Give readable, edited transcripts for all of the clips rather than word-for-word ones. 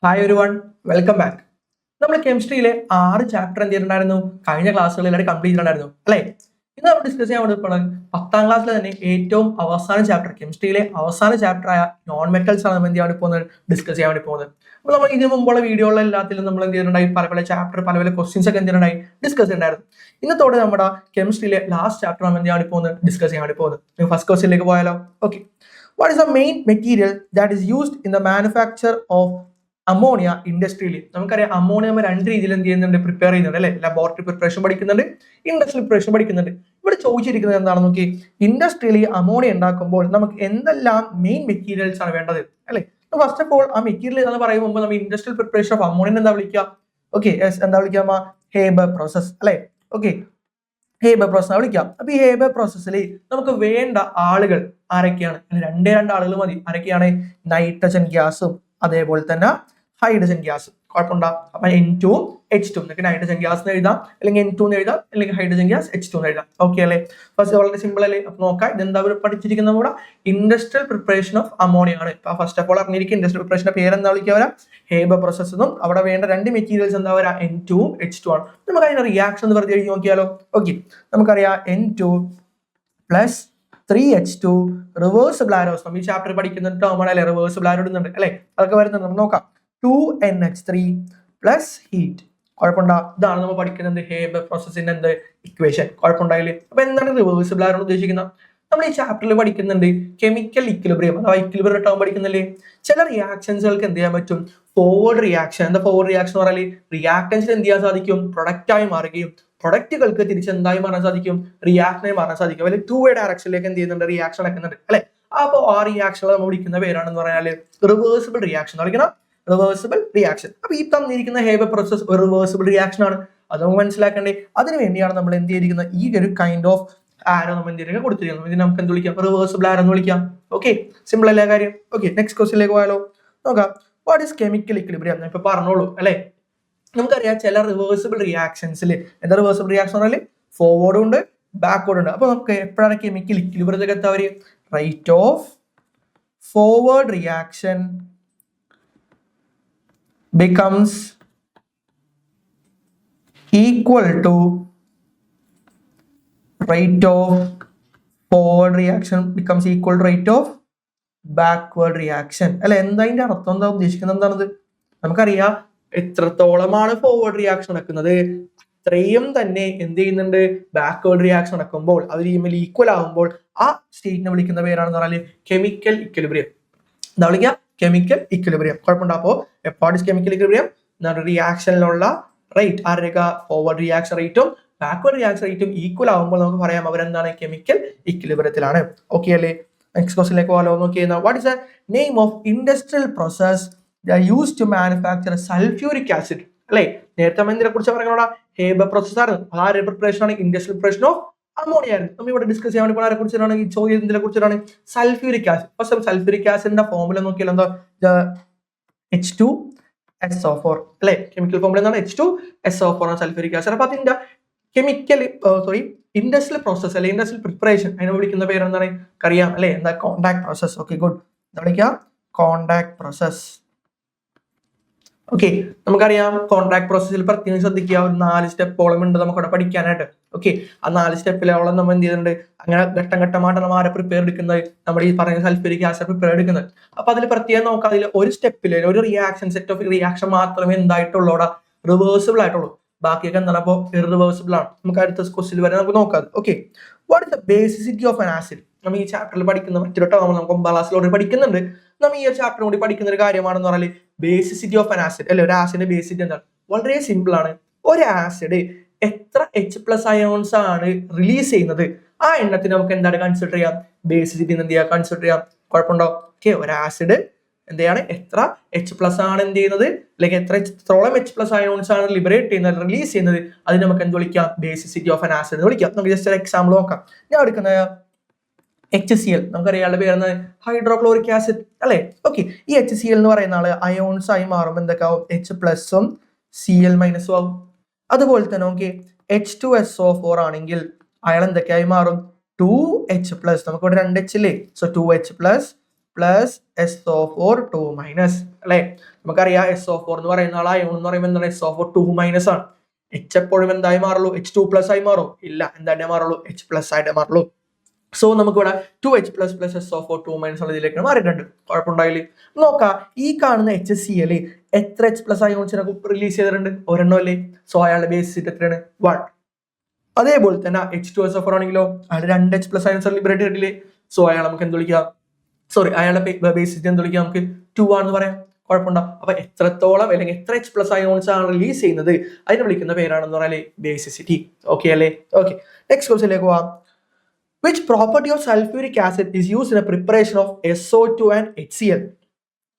Hi every one, welcome back. നമ്മൾ കെമിസ്ട്രിയിലെ 6 chapter എന്ത് ചെയ്തിട്ടുണ്ടായിരുന്നു? കഴിഞ്ഞ ക്ലാസ്സുകളിലായിട്ട് കംപ്ലീറ്റ് ചെയ്തിട്ടുണ്ടായിരുന്നു അല്ലേ? ഇന്ന് നമ്മൾ ഡിസ്കസ് ചെയ്യാൻ വേണ്ടി പോകുന്നത് 10ാം ക്ലാസ്സിലെ തന്നെ ഏറ്റവും അവസാന ചാപ്റ്റർ, കെമിസ്ട്രിയിലെ അവസാന ചാപ്റ്റർ ആയ നോൺ മെറ്റൽസ് ആണ് നമ്മൾ എന്ത് ചെയ്യാൻ വേണ്ടി പോകുന്നത്, ഡിസ്കസ് ചെയ്യാൻ വേണ്ടി പോകുന്നത്. അപ്പോൾ നമ്മൾ ഇതിനു മുമ്പുള്ള വീഡിയോകളിൽ എല്ലാത്തിലും നമ്മൾ എന്ത് ചെയ്തിട്ടുണ്ടായി, പല പല ചാപ്റ്റർ പല പല ക്വസ്റ്റ്യൻസ് ഒക്കെ എന്ത് ചെയ്തിട്ടുണ്ടായി, ഡിസ്കസ് ചെയ്തിട്ടുണ്ടായിരുന്നു. ഇന്നത്തോടെ നമ്മുടെ കെമിസ്ട്രിയിലെ ലാസ്റ്റ് ചാപ്റ്റർ നമ്മൾ എന്ത് ചെയ്യാൻ വേണ്ടി പോകുന്നത്, ഡിസ്കസ് ചെയ്യാൻ വേണ്ടി പോകുന്നത്. ഫസ്റ്റ് ക്വസ്റ്റ്യനിലേക്ക് പോയാലോ? Okay, what is the main material that is used in the manufacture of ammonia ഇൻഡസ്ട്രിയിൽ? നമുക്കറിയാം അമോണിയ നമ്മൾ രണ്ട് രീതിയിൽ എന്ത് ചെയ്യുന്നുണ്ട്, പ്രിപ്പയർ ചെയ്യുന്നുണ്ട് അല്ലെ? ലബോറട്ടറി പ്രിപ്പറേഷൻ പഠിക്കുന്നുണ്ട്, ഇൻഡസ്ട്രിയൽ പ്രിപ്പറേഷൻ പഠിക്കുന്നുണ്ട്. ഇവിടെ ചോദിച്ചിരിക്കുന്നത് എന്താണെന്ന് നോക്കി, ഇൻഡസ്ട്രിയലി അമോണിയ ഉണ്ടാക്കുമ്പോൾ നമുക്ക് എന്തെല്ലാം മെയിൻ മെറ്റീരിയൽസ് ആണ് വേണ്ടത് അല്ലെ? ഫസ്റ്റ് ഓഫ് ഓൾ ആ മെറ്റീരിയൽ എന്ന് പറയുമ്പോൾ നമ്മൾ ഇൻഡസ്ട്രിയൽ പ്രിപ്പറേഷൻ ഓഫ് അമോണിയ എന്താ വിളിക്കുക? ഓക്കെ, എന്താ വിളിക്കുക? ഹേബർ പ്രോസസ് അല്ലെ? ഓക്കെ, ഹേബർ പ്രോസസ് വിളിക്കാം. അപ്പൊ ഈ ഹേബർ പ്രോസസ്സിൽ നമുക്ക് വേണ്ട ആളുകൾ ആരൊക്കെയാണ്? രണ്ട് ആളുകൾ മതി. ആരൊക്കെയാണ്? നൈട്രജൻ ഗ്യാസും അതേപോലെ തന്നെ ഹൈഡ്രജൻ ഗ്യാസ്. കുഴപ്പമുണ്ടോ? അപ്പൊ N2 H2 നിങ്ങൾക്ക് നൈട്രജൻ ഗ്യാസ് എന്ന് എഴുതാം, അല്ലെങ്കിൽ N2 എന്ന് എഴുതാം, അല്ലെങ്കിൽ ഹൈഡ്രജൻ ഗ്യാസ് H2 എന്ന് എഴുതാം. ഓക്കെ അല്ലേ? ഫസ്റ്റ് വളരെ സിമ്പിൾ അല്ലേ? അപ്പൊ നോക്കാം, ഇതെന്താ പഠിച്ചിരിക്കുന്ന കൂടെ ഇൻഡസ്ട്രിയൽ പ്രിപ്പറേഷൻ ഓഫ് അമോണിയ ആണ്. ഇപ്പൊ ഫസ്റ്റ് ഓഫ് ഓൾ അറിഞ്ഞിരിക്കും ഇൻഡസ്ട്രിയൽ പ്രിപ്പറേഷന്റെ പേര് എന്താ വിളിക്കുക? ഹേബർ പ്രോസസ് എന്നും. അവിടെ വേണ്ട രണ്ട് മെറ്റീരിയൽസ് എന്താ പറയുക? N2 H2 ആണ്. നമുക്ക് അതിന്റെ റിയാക്ഷൻ എന്ന് വെറുതെ എഴുതി നോക്കിയാലോ? ഓക്കെ, നമുക്കറിയാം N2 plus 3H2 reversible arrows. നമ്മൾ ഈ ചാപ്റ്റർ പഠിക്കുന്ന ടേം ആണ്, റിവേഴ്സിബിൾ ആരോ ഇടുന്നുണ്ട് അല്ലെ? അതൊക്കെ വരുന്നുണ്ട്, നമുക്ക് നോക്കാം. 2NH3 plus heat. കുഴപ്പമുണ്ടോ? ഇതാണ് നമ്മൾ പഠിക്കുന്നത് ഹേബർ പ്രോസസ്സിന്റെ എന്ത് ഇക്വേഷൻ. കുഴപ്പമുണ്ടായില്ലേ? അപ്പൊ എന്താണ് റിവേഴ്സിബിൾ ആരോട് ഉദ്ദേശിക്കുന്നത്? നമ്മൾ ഈ ചാപ്റ്ററിൽ പഠിക്കുന്നുണ്ട് കെമിക്കൽ ഇക്വിലിബ്രിയം, അഥവാ ഇക്വിലിബ്രിയം ടേം പഠിക്കുന്നില്ലേ? ചില റിയാക്ഷൻസുകൾക്ക് എന്ത് ചെയ്യാൻ പറ്റും? Forward reaction. എന്താ ഫോർവേഡ് റിയാക്ഷൻ എന്ന് പറഞ്ഞാൽ റിയാക്ടൻസിന് എന്ത് ചെയ്യാൻ സാധിക്കും? പ്രൊഡക്റ്റ് ആയി മാറുകയും പ്രൊഡക്റ്റുകൾക്ക് തിരിച്ചെന്തായി മാറാൻ സാധിക്കും? റിയാക്ഷനായി മാറാൻ സാധിക്കും. അല്ലെങ്കിൽ 2 വേ ഡയറക്ഷനിലേക്ക് എന്ത് ചെയ്യുന്നുണ്ട്? റിയാക്ഷൻ നടക്കുന്നുണ്ട് അല്ലെ? അപ്പൊ ആ റിയാക്ഷൻ നമ്മൾ വിളിക്കുന്ന പേരാണെന്ന് പറഞ്ഞാൽ റിവേഴ്സിബിൾ റിയാക്ഷൻ വിളിക്കണം. Reversible reaction. അപ്പൊ ഈ തന്നിരിക്കുന്ന ഹേബർ പ്രോസസ് ഒരു റിവേഴ്സിബിൾ റിയാക്ഷൻ ആണ്. അത് നമുക്ക് മനസ്സിലാക്കണ്ടേ? അതിനു വേണ്ടിയാണ് നമ്മൾ എന്ത് ചെയ്തിരിക്കുന്നത്? ഈ ഒരു കൈൻഡ് ഓഫ് ആരോ നമ്മൾ എന്തെങ്കിലും കൊടുത്തിരിക്കുന്നത്. ഇതിന് നമുക്ക് എന്ത് വിളിക്കാം? റിവേഴ്സിബിൾ ആരോ എന്ന് വിളിക്കാം. ഓക്കെ, സിമ്പിൾ അല്ലേ കാര്യം? ഓക്കെ, നെക്സ്റ്റ് ക്വസ്റ്റ്യനിലേക്ക് പോയാലോ? നോക്കാം. What is chemical equilibrium? ഇപ്പൊ പറഞ്ഞോളൂ അല്ലെ? നമുക്കറിയാം ചില റിവേഴ്സിബിൾ റിയാക്ഷൻസിൽ എന്താ റിവേഴ്സിബിൾ റിയാക്ഷൻ പറഞ്ഞാൽ ഫോർവേഡും ഉണ്ട് ബാക്ക്വേർഡ് ഉണ്ട്. അപ്പൊ നമുക്ക് എപ്പോഴാണ് കെമിക്കൽ ഇക്വിലിബ്രിയത്തിലേക്ക് എത്താൻ വരിക? Rate of forward reaction becomes equal to rate of forward reaction becomes equal to rate of backward reaction അല്ലെ? എന്താ അതിന്റെ അർത്ഥം? എന്താ ഉദ്ദേശിക്കുന്നത്? എന്താണത്? നമുക്കറിയാം എത്രത്തോളമാണ് ഫോർവേഡ് റിയാക്ഷൻ നടക്കുന്നത് അത്രയും തന്നെ എന്ത് ചെയ്യുന്നുണ്ട്? ബാക്ക്വേർഡ് റിയാക്ഷൻ നടക്കുമ്പോൾ അത് തമ്മിൽ ഈക്വൽ ആകുമ്പോൾ ആ സ്റ്റേറ്റിനെ വിളിക്കുന്ന പേരാണെന്ന് പറഞ്ഞാൽ കെമിക്കൽ ഇക്വിലിബ്രിയം. എന്താ വിളിക്കുക? Chemical equilibrium. കുഴപ്പമുണ്ടോ? അപ്പോ വാട്ട് ഈസ് കെമിക്കൽ ഇക്വിലിബ്രിയം? റിയാക്ഷനിലുള്ള റേറ്റ് ആരുടെ? ഫോർവേഡ് റിയാക്ഷൻ റേറ്റും ബാക്ക്വേർഡ് റിയാക്ഷൻ റേറ്റും ഈക്വൽ ആകുമ്പോൾ നമുക്ക് പറയാം അവരെന്താണ്? കെമിക്കൽ ഇക്വിലിബ്രിയത്തിലാണ്. ഓക്കെ അല്ലേ? നെക്സ്റ്റ് ക്വസ്റ്റ്യനിലേക്ക് പോകാലോ? നോക്കിയാൽ what is the name of industrial process used to manufacture sulphuric acid അല്ലെ? നേരത്തെ ഇതിനെ കുറിച്ച് പറഞ്ഞോടാ, ഹേബർ പ്രോസസ് ആണ്. ആ പ്രിപ്പറേഷൻ ആണ് ഇൻഡസ്ട്രിയൽ പ്രിപ്പറേഷൻ ഓഫ് അമോണിയ. നമ്മൾ ഇവിടെ ഡിസ്കസ് ചെയ്യാൻ വേണ്ടി ആരെ കുറിച്ചാണ് ഈ ചോദ്യം? ഇതിനെ കുറിച്ചാണ്. Sulphuric acid. ഫസ്റ്റ് സൾഫ്യൂരിക് ആസിഡിന്റെ ഫോർമുല നോക്കിയാൽ എന്താ? H2SO4 അല്ലെ? കെമിക്കൽ ഫോർമുല എന്താണ്? H2SO4 ആണ് സൾഫ്യൂരിക് ആസിഡ്. അപ്പൊ അതിന്റെ കെമിക്കൽ ഇൻഡസ്ട്രിയൽ പ്രോസസ് അല്ലെ ഇൻഡസ്ട്രിയൽ പ്രിപ്പറേഷൻ അതിനെ വിളിക്കുന്ന പേര് എന്താണ്? അറിയാം അല്ലെ? എന്താ? Contact process. Okay, good. എന്താ വിളിക്കുക? Contact process. ഓക്കെ, നമുക്കറിയാം കോൺട്രാക്ട് പ്രോസസ്സിൽ പ്രത്യേകം ശ്രദ്ധിക്കുക. ഒരു 4 സ്റ്റെപ്പോളം ഉണ്ട് നമുക്കവിടെ പഠിക്കാനായിട്ട്. ഓക്കെ, ആ 4 സ്റ്റെപ്പിലോളം നമ്മൾ എന്ത് ചെയ്യുന്നുണ്ട്? അങ്ങനെ ഘട്ടം ഘട്ടമായിട്ട് നമ്മൾ ആരെ പ്രിപ്പയർ എടുക്കുന്നത്? നമ്മുടെ ഈ പറയുന്ന സൾഫ്യൂരിക് ആസിഡ് പ്രിപ്പയർ എടുക്കുന്നത്. അപ്പൊ അതിൽ പ്രത്യേകം നോക്കാം, അതിൽ ഒരു സ്റ്റെപ്പിൽ ഒരു റിയാക്ഷൻ സെറ്റ് ഓഫ് റിയാക്ഷൻ മാത്രമേ എന്തായിട്ടുള്ളൂ? റിവേഴ്സിബിൾ ആയിട്ടുള്ളൂ. ബാക്കിയൊക്കെ എന്താണ്? അപ്പോൾ ഇറിവേഴ്സിബിൾ ആണ്. നമുക്ക് അടുത്ത ക്വസ്റ്റ്യൻ വരെ നമുക്ക് നോക്കാം. Okay, what is the basicity of an acid? നമ്മൾ ഈ ചാപ്റ്ററിൽ പഠിക്കുന്ന മറ്റൊരു ടേം നമുക്ക് 9ാം ക്ലാസ്സിൽ പഠിക്കുന്നുണ്ട്. നമ്മൾ ഈ ഒരു ചാപ്റ്റർ കൂടി പഠിക്കുന്ന ഒരു കാര്യമാണെന്ന് പറഞ്ഞാൽ ബേസിസിറ്റി ഓഫ് ആൻ ആസിഡ് അല്ലെ? ഒരു ആസിഡിന്റെ ബേസിസിറ്റി എന്താണ്? വളരെ സിമ്പിൾ ആണ്. ഒരു ആസിഡ് എത്ര H+ അയോൺസ് ആണ് റിലീസ് ചെയ്യുന്നത് ആ എണ്ണത്തിന് നമുക്ക് എന്താണ് കൺസിഡർ ചെയ്യാം? ബേസിസിറ്റി എന്ത് ചെയ്യാം? കൺസിഡർ ചെയ്യാം. കുഴപ്പമുണ്ടോ? ഓക്കെ, ഒരു ആസിഡ് എന്താണ് എത്ര H+ ആണ് എന്ത് ചെയ്യുന്നത്, അല്ലെങ്കിൽ എത്രത്തോളം H+ അയോൺസ് ആണ് ലിബറേറ്റ് ചെയ്യുന്നത്, റിലീസ് ചെയ്യുന്നത്, അതിന് നമുക്ക് എന്ത് വിളിക്കാം? ബേസിസിറ്റി ഓഫ് ആൻ ആസിഡ് എന്ന് വിളിക്കാം. നമുക്ക് ജസ്റ്റ് ഒരു എക്സാമ്പിൾ നോക്കാം. ഞാൻ എടുക്കുന്ന HCl, നമുക്കറിയാനുള്ള പേരാണ് ഹൈഡ്രോക്ലോറിക് ആസിഡ് അല്ലെ? ഓക്കെ, ഈ HCl എന്ന് പറയുന്ന ആള് അയോൺസ് ആയി മാറുമ്പോൾ എന്തൊക്കെയാവും? H+ഉം Cl- ആവും. അതുപോലെ തന്നെ നോക്കി H2SO4 ആണെങ്കിൽ അയാൾ എന്തൊക്കെയായി മാറും? 2H+. നമുക്ക് ഇവിടെ 2H ഇല്ലേ? So 2H+ plus SO4 2 minus അല്ലെ. നമുക്കറിയാം SO4 എന്ന് പറയുന്ന ആൾ അയോൺ എന്ന് പറയുമ്പോൾ എന്താണ് SO4 2 മൈനസ് ആണ്. H എപ്പോഴും എന്തായി മാറുള്ളൂ? H2 പ്ലസ് ആയി മാറും? ഇല്ല, എന്തായിട്ട് മാറുള്ളൂ? H പ്ലസ് ആയിട്ട് മാറുള്ളൂ. സോ നമുക്ക് ഇവിടെ 2H plus plus SO4 2 minus ഉള്ളതിലേക്ക് മാറിയിട്ടുണ്ട്. കുഴപ്പമുണ്ടായില്ലേ? നോക്കാം, ഈ കാണുന്ന HCl എത്ര H പ്ലസ് അയോൺസിനെ റിലീസ് ചെയ്തിട്ടുണ്ട്? ഒരെണ്ണം അല്ലേ. സോ അയാളുടെ ബേസിസ് എത്രയാണ്? 1. അതേപോലെ തന്നെ H2SO4 ആണെങ്കിലോ അയാൾ 2H പ്ലസ് അയോൺസ് ലിബറേറ്റ് ചെയ്തിട്ടില്ലേ. സോ അയാൾ നമുക്ക് എന്ത് വിളിക്കാം? അയാളുടെ ബേസിസ് എന്ത് വിളിക്കാം? നമുക്ക് 2 ആണെന്ന് പറയാം. കുഴപ്പമുണ്ടോ? അപ്പൊ എത്രത്തോളം അല്ലെങ്കിൽ എത്ര H പ്ലസ് അയോൺസ് ആണ് റിലീസ് ചെയ്യുന്നത് അതിനെ വിളിക്കുന്ന പേരാണെന്ന് പറഞ്ഞാൽ ബേസിസിറ്റി. ഓക്കെ അല്ലേ? ഓക്കെ, നെക്സ്റ്റ് ക്വസ്റ്റ്യനിലേക്ക് പോവാം. Which property of sulfuric acid is used in the preparation of SO2 and HCl?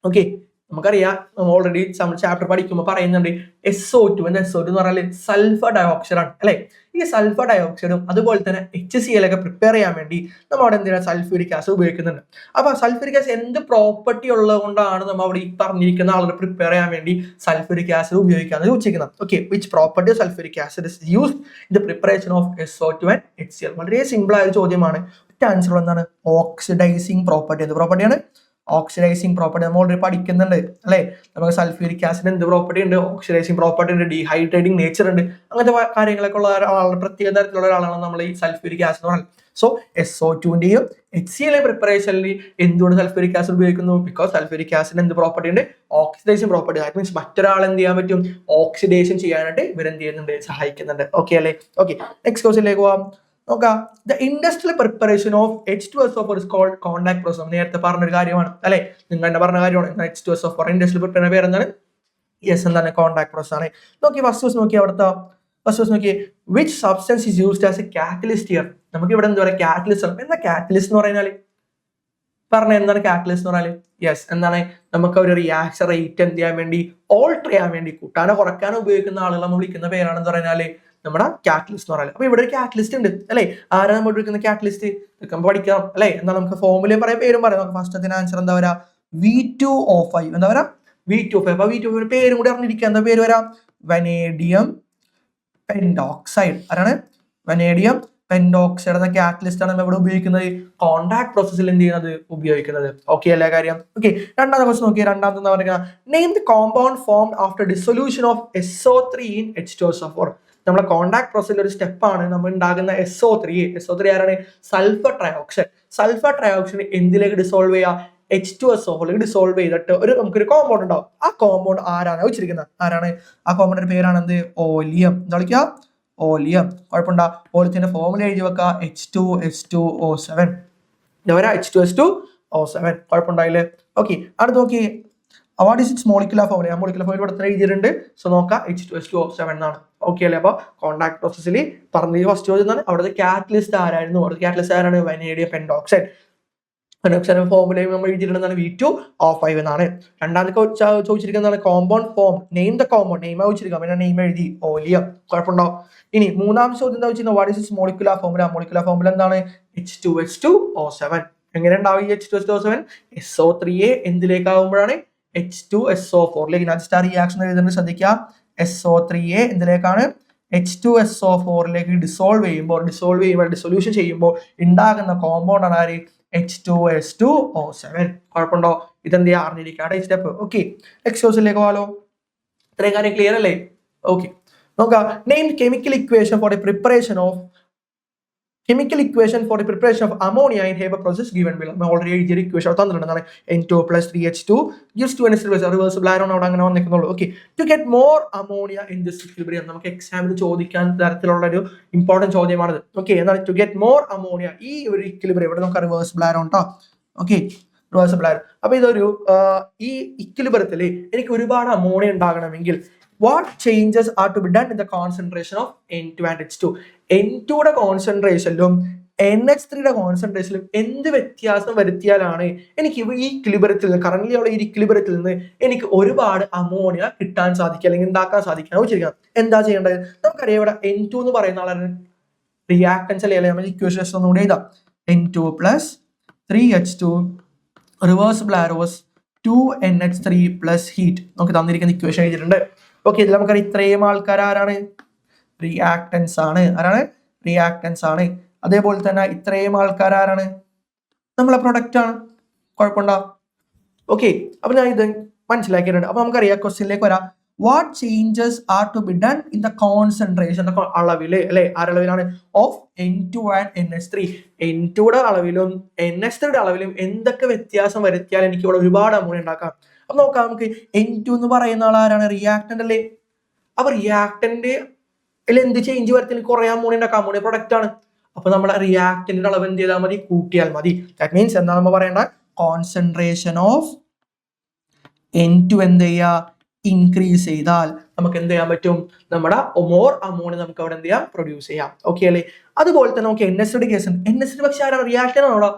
Okay, നമുക്കറിയാം, ഓൾറെഡി നമ്മൾ ചാപ്റ്റർ പഠിക്കുമ്പോൾ പറയുന്നുണ്ട് SO2 എന്ന് പറഞ്ഞാൽ സൾഫർ ഡയോക്സൈഡ് ആണ് അല്ലെ. ഈ സൾഫർ ഡയോക്സൈഡും അതുപോലെ തന്നെ HCl ഒക്കെ പ്രിപ്പയർ ചെയ്യാൻ വേണ്ടി നമ്മൾ അവിടെ എന്തിനാ സൾഫ്യൂരിക് ആസിഡ് ഉപയോഗിക്കുന്നുണ്ട്. അപ്പൊ സൾഫ്യൂരിക് ആസിഡ് എന്ത് പ്രോപ്പർട്ടി ഉള്ളത് കൊണ്ടാണ് നമ്മൾ അവിടെ ഈ പറഞ്ഞിരിക്കുന്ന ആളുകൾ പ്രിപ്പയർ ചെയ്യാൻ വേണ്ടി സൾഫ്യൂരിക് ആസിഡ് ഉപയോഗിക്കാന്ന് ചോദിച്ചിരിക്കുന്നത്. Okay, which property of sulphuric acid is used in the preparation of SO2 and HCl? വളരെ സിമ്പിൾ ആയ ഒരു ചോദ്യമാണ്. ആൻസർ എന്താണ്? Oxidising property. എന്ത് പ്രോപ്പർട്ടിയാണ്? Oxidising property. നമ്മൾ ഓൾറെഡി പഠിക്കുന്നുണ്ട് അല്ലെ. നമുക്ക് സൾഫ്യൂരിക് ആസിഡ് എന്ത് പ്രോപ്പർട്ടി ഉണ്ട്? ഓക്സിഡൈസിങ് പ്രോപ്പർട്ടി ഉണ്ട്, ഡീഹൈഡ്രേറ്റിംഗ് നേച്ചർ ഉണ്ട്, അങ്ങനത്തെ കാര്യങ്ങളൊക്കെ ഉള്ള ഒരാളാണ്, പ്രത്യേക തരത്തിലുള്ള ഒരാളാണ് നമ്മൾ ഈ സൾഫ്യൂരിക് ആസിഡ് എന്ന് പറയുന്നത്. സോ SO2ന്റെയും HCl പ്രിപ്പറേഷനിൽ എന്തുകൊണ്ട് സൾഫ്യൂരിക് ആസിഡ് ഉപയോഗിക്കുന്നു? ബിക്കോസ് സൾഫ്യൂരിക് ആസിഡ് എന്ത് പ്രോപ്പർട്ടി ഉണ്ട്? Oxidising property. ദാറ്റ് മീൻസ് മറ്റൊരാൾ എന്ത് ചെയ്യാൻ പറ്റും? ഓക്സിഡേഷൻ ചെയ്യാനായിട്ട് ഇവരെന്ത് ചെയ്യുന്നുണ്ട്? സഹായിക്കുന്നുണ്ട്. ഓക്കെ അല്ലേ? ഓക്കെ, നെക്സ്റ്റ് ക്വസ്റ്റ്യനിലേക്ക് പോവാം. നോക്കാം, the industrial preparation of H2SO4 is called contact process. നേരത്തെ പറഞ്ഞൊരു കാര്യമാണ് അല്ലെ, നിങ്ങൾ തന്നെ പറഞ്ഞ കാര്യമാണ്. H2SO4 ഇൻഡസ്ട്രിയൽ പ്രിപ്പറേഷൻ പേര് എന്താണ്? യെസ്, എന്താണ്? കോണ്ടാക്ട് പ്രോസസ് ആണ്. നോക്കി ഫസ്റ്റ് നോക്കി, അവിടുത്തെ ഫസ്റ്റ് നോക്കി, which substance is used as A catalyst here? നമുക്ക് ഇവിടെ എന്താ പറയുക? കാറ്റലിസ്റ്റ് ആണ്. എന്താ കാറ്റലിസ്റ്റ് എന്ന് പറഞ്ഞാൽ? പറഞ്ഞ എന്താണ് കാറ്റലിസ്റ്റ് എന്ന് പറഞ്ഞാൽ? യെസ്, എന്താണ്? നമുക്ക് ഒരു റിയാക്ഷൻ റേറ്റ് എന്ത് ചെയ്യാൻ വേണ്ടി? ഓൾട്ടർ ചെയ്യാൻ വേണ്ടി, കൂട്ടാനോ കുറയ്ക്കാനോ ഉപയോഗിക്കുന്ന ആളുകൾ നമ്മൾ വിളിക്കുന്ന പേരാണെന്ന് പറഞ്ഞാല് നമ്മുടെ കാറ്റലിസ്റ്റ് എന്ന് പറയുന്നത്. അപ്പൊ ഇവിടെ ഒരു കാറ്റലിസ്റ്റ് ഉണ്ട് അല്ലെ. ആരാണ് നമ്മൾ വിളിക്കുന്ന കാറ്റലിസ്റ്റ്? നമുക്ക് പഠിക്കാം അല്ലെ. എന്താ നമുക്ക് ഫോമുലയും പറയാം, പേരും പറയാം. നമുക്ക് ഫസ്റ്റത്തിന് ആൻസർ എന്താ വരാ? V2O5. എന്താ വരാ? V2O5. അപ്പൊ V2O5 പേരും കൂടി അറിഞ്ഞിരിക്കുക. എന്താ പേര് വരാം? Vanadium pentoxide. ആരാണ്? വനേഡിയം പെൻഡോക്സൈഡ് എന്ന കാറ്റലിസ്റ്റ് ആണ് നമ്മൾ ഇവിടെ ഉപയോഗിക്കുന്നത്, കോണ്ടാക്ട് പ്രോസസ്സിൽ എന്ത് ചെയ്യുന്നത്? ഉപയോഗിക്കുന്നത്. ഓക്കെ അല്ലേ കാര്യം? ഓക്കെ, രണ്ടാമത്തെ ക്വസ്റ്റ്യൻ നോക്കിയാൽ രണ്ടാമത്തെ എന്താ പറയുക? Name the compound formed after dissolution of SO3 in H2SO4. നമ്മളെ കോണ്ടാക്ട് പ്രോസസ്സിൽ ഒരു സ്റ്റെപ്പാണ് നമ്മൾ ഉണ്ടാകുന്ന SO3 ആരാണ്? Sulphur trioxide. സൾഫർ ട്രയോക്സൈഡ് എന്തിലേക്ക് ഡിസോൾവ് ചെയ്യുക? H2SO4 ഡിസോൾവ് ചെയ്തിട്ട് നമുക്കൊരു കോമ്പൗണ്ട് ഉണ്ടാവും. ആ കോമ്പൗണ്ട് ആരാണ് വെച്ചിരിക്കുന്നത്? ആരാണ് ആ കോമ്പൗണ്ടിന്റെ പേരാണ് എന്ത്? ഓലിയം. എന്താ വിളിക്കുക? ഓലിയം. കുഴപ്പമുണ്ടോ? ഓലിയത്തിന്റെ ഫോർമുല എഴുതി വെക്കുക, H2S2O7. H2S2O7. കുഴപ്പമുണ്ടായില്ലേ? ഓക്കെ, അടുത്ത് നോക്കി, what is it's molecular formula? Molecular formula ഇവിടെ എഴുതിയിട്ടുണ്ട്. സോ നോക്കാം, H2S2O7 എന്നാണ്. ഓക്കെ അല്ലേ? അപ്പൊ കോണ്ടാക്ട് പ്രോസസ്സിൽ പറഞ്ഞ ഫസ്റ്റ് ചോദ്യം എന്താണ്? അവിടുത്തെ കാറ്റലിസ്റ്റ് ആരായിരുന്നു? അവിടുത്തെ കാറ്റലിസ്റ്റ് ആരാണ്? Vanadium pentoxide. ഫോർമുലയും നമ്മൾ എഴുതിയിട്ടുണ്ടെന്നാണ് V2O5 എന്നാണ്. രണ്ടാമത്തെ ചോദിച്ചിരിക്കുന്നതാണ് compound form. Name the compound. Name ചോദിച്ചിരിക്കുക, പിന്നെ നെയിം എഴുതി ഓലിയം. കുഴപ്പമുണ്ടോ? ഇനി മൂന്നാമത്തെ ചോദ്യം എന്താ വെച്ചാൽ what is it's molecular formula? Molecular formula എന്താണ്? H2S2O7. എങ്ങനെ ഉണ്ടാവും ഈ H2S2O7? SO3 എന്തിലേക്കാവുമ്പോഴാണ്? H2SO4ലേക്ക്. ഞാൻ റിയാക്ഷൻ എഴുതുന്നത് ശ്രദ്ധിക്കുക. SO3 എന്തിലേക്കാണ്? H2SO4ലേക്ക് ഡിസൊല്യൂഷൻ ചെയ്യുമ്പോൾ ഉണ്ടാകുന്ന കോമ്പൗണ്ട് ആണ് ആര്? H2S2O7. കുഴപ്പമുണ്ടോ? ഇതെന്ത് ചെയ്യാ? അറിഞ്ഞിരിക്കാതെ സ്റ്റെപ്പ്. ഓക്കെ, നെക്സ്റ്റ് ക്വസ്റ്റ്യനിലേക്ക് പോകാലോ. ഇത്രയും കാര്യം ക്ലിയർ അല്ലേ? ഓക്കെ, നോക്കാം. Name chemical equation for the preparation of ammonia in Haber process given below. നമ്മൾ ഓൾറെഡി എഴുതിയ ഇക്വേഷൻ തന്നിട്ടുണ്ടെന്നാണ്. N2 + 3H2 gives 2NH3 reversible ആയിരം അവിടെ അങ്ങനെ വന്നിരിക്കുന്നുള്ളൂ. Okay, to get more ammonia in this equilibrium. നമുക്ക് എക്സാമിന് ചോദിക്കാൻ തരത്തിലുള്ള ഒരു ഇമ്പോർട്ടന്റ് ചോദ്യമാണിത്. ഓക്കെ, എന്താണ് ടു ഗെറ്റ് മോർ അമോണിയ? ഈ ഒരു ഇക്വിലിബ്രിയം ഇവിടെ നമുക്ക് റിവേഴ്സിബിൾ ആയിരം കേട്ടോ. ഓക്കെ, റിവേഴ്സിബിൾ ആയിരം. അപ്പൊ ഇതൊരു ഈ ഇക്വിലിബ്രിയത്തിൽ എനിക്ക് ഒരുപാട് അമോണിയ ഉണ്ടാകണമെങ്കിൽ what changes are to be done in the concentration of N2 and H2? N2യുടെ കോൺസെൻട്രേഷനിലും NH3യുടെ കോൺസെൻട്രേഷനിലും എന്ത് വ്യത്യാസം വരുത്തിയാലാണ് എനിക്ക് ഈ ഇക്വിലിബ്രിയത്തിൽ നിന്ന്, കറന്റ് ഉള്ള ഈ ഇക്വിലിബ്രിയത്തിൽ നിന്ന് എനിക്ക് ഒരുപാട് അമോണിയ കിട്ടാൻ സാധിക്കുക അല്ലെങ്കിൽ ഉണ്ടാക്കാൻ സാധിക്കാൻ വെച്ചിരിക്കുന്നത്? എന്താ ചെയ്യേണ്ടത്? നമുക്കറിയാം ഇവിടെ N2 എന്ന് പറയുന്ന ആളാണ് റിയാക്ടൻസ് അല്ലേ. നമ്മൾ ഇക്വേഷൻ ഒന്നുകൂടെ എഴുതാം. N2 + 3H2 reversible arrows 2NH3 + heat. നമുക്ക് തന്നിരിക്കുന്ന ഇക്വേഷൻ എഴുതിയിട്ടുണ്ട്. ഓക്കെ, ഇതിൽ നമുക്കറിയാം ഇത്രയും ആൾക്കാർ ആരാണ്? റിയാക്ടൻസ് ആണ്. ആരാണ്? റിയാക്ടൻസ് ആണ്. അതേപോലെ തന്നെ ഇത്രയും ആൾക്കാർ ആരാണ്? നമ്മളെ പ്രൊഡക്റ്റ് ആണ്. കുഴപ്പമുണ്ടോ? ഓക്കെ, അപ്പൊ ഞാൻ ഇത് മനസ്സിലാക്കിയിട്ടുണ്ട്. അപ്പൊ നമുക്കറിയാം ക്വസ്റ്റ്യനിലേക്ക് വരാം. What changes are to be done in the concentration അളവില് അല്ലെ, ആരളവിലാണ്? Of N2 and NH3. N2യുടെ അളവിലും NH3യുടെ അളവിലും എന്തൊക്കെ വ്യത്യാസം വരുത്തിയാൽ എനിക്ക് ഇവിടെ ഒരുപാട് അമോണിയ ഉണ്ടാക്കാം. അപ്പൊ നോക്കാം, നമുക്ക് N2 എന്ന് പറയുന്ന ആൾ ആരാണ്? റിയാക്ടന്റ് അല്ലേ. അപ്പൊ റിയാക്ടന്റ് എന്ത് ചേഞ്ച് വരുത്തിയാൽ കുറെ അമോണിയ ഉണ്ടാക്കാം? അമോണിയ പ്രൊഡക്റ്റ് ആണ്. അപ്പൊ നമ്മുടെ റിയാക്ടന്റിന്റെ അളവ് എന്ത് ചെയ്താൽ മതി? കൂട്ടിയാൽ മതി. ദാറ്റ് മീൻസ് എന്താ നമ്മൾ പറയേണ്ട? കോൺസെൻട്രേഷൻ ഓഫ് N2 എന്ത് ചെയ്യുക? ഇൻക്രീസ് ചെയ്താൽ നമുക്ക് എന്ത് ചെയ്യാൻ പറ്റും? നമ്മുടെ മോർ അമോണിയ നമുക്ക് അവിടെ എന്ത് ചെയ്യാം? പ്രൊഡ്യൂസ് ചെയ്യാം. ഓക്കെ അല്ലേ? അതുപോലെ തന്നെ നമുക്ക് NH3 കേസ് ഉണ്ട്. NH3 പക്ഷെ ആരാണ്? റിയാക്ടന്റ് ആണോ?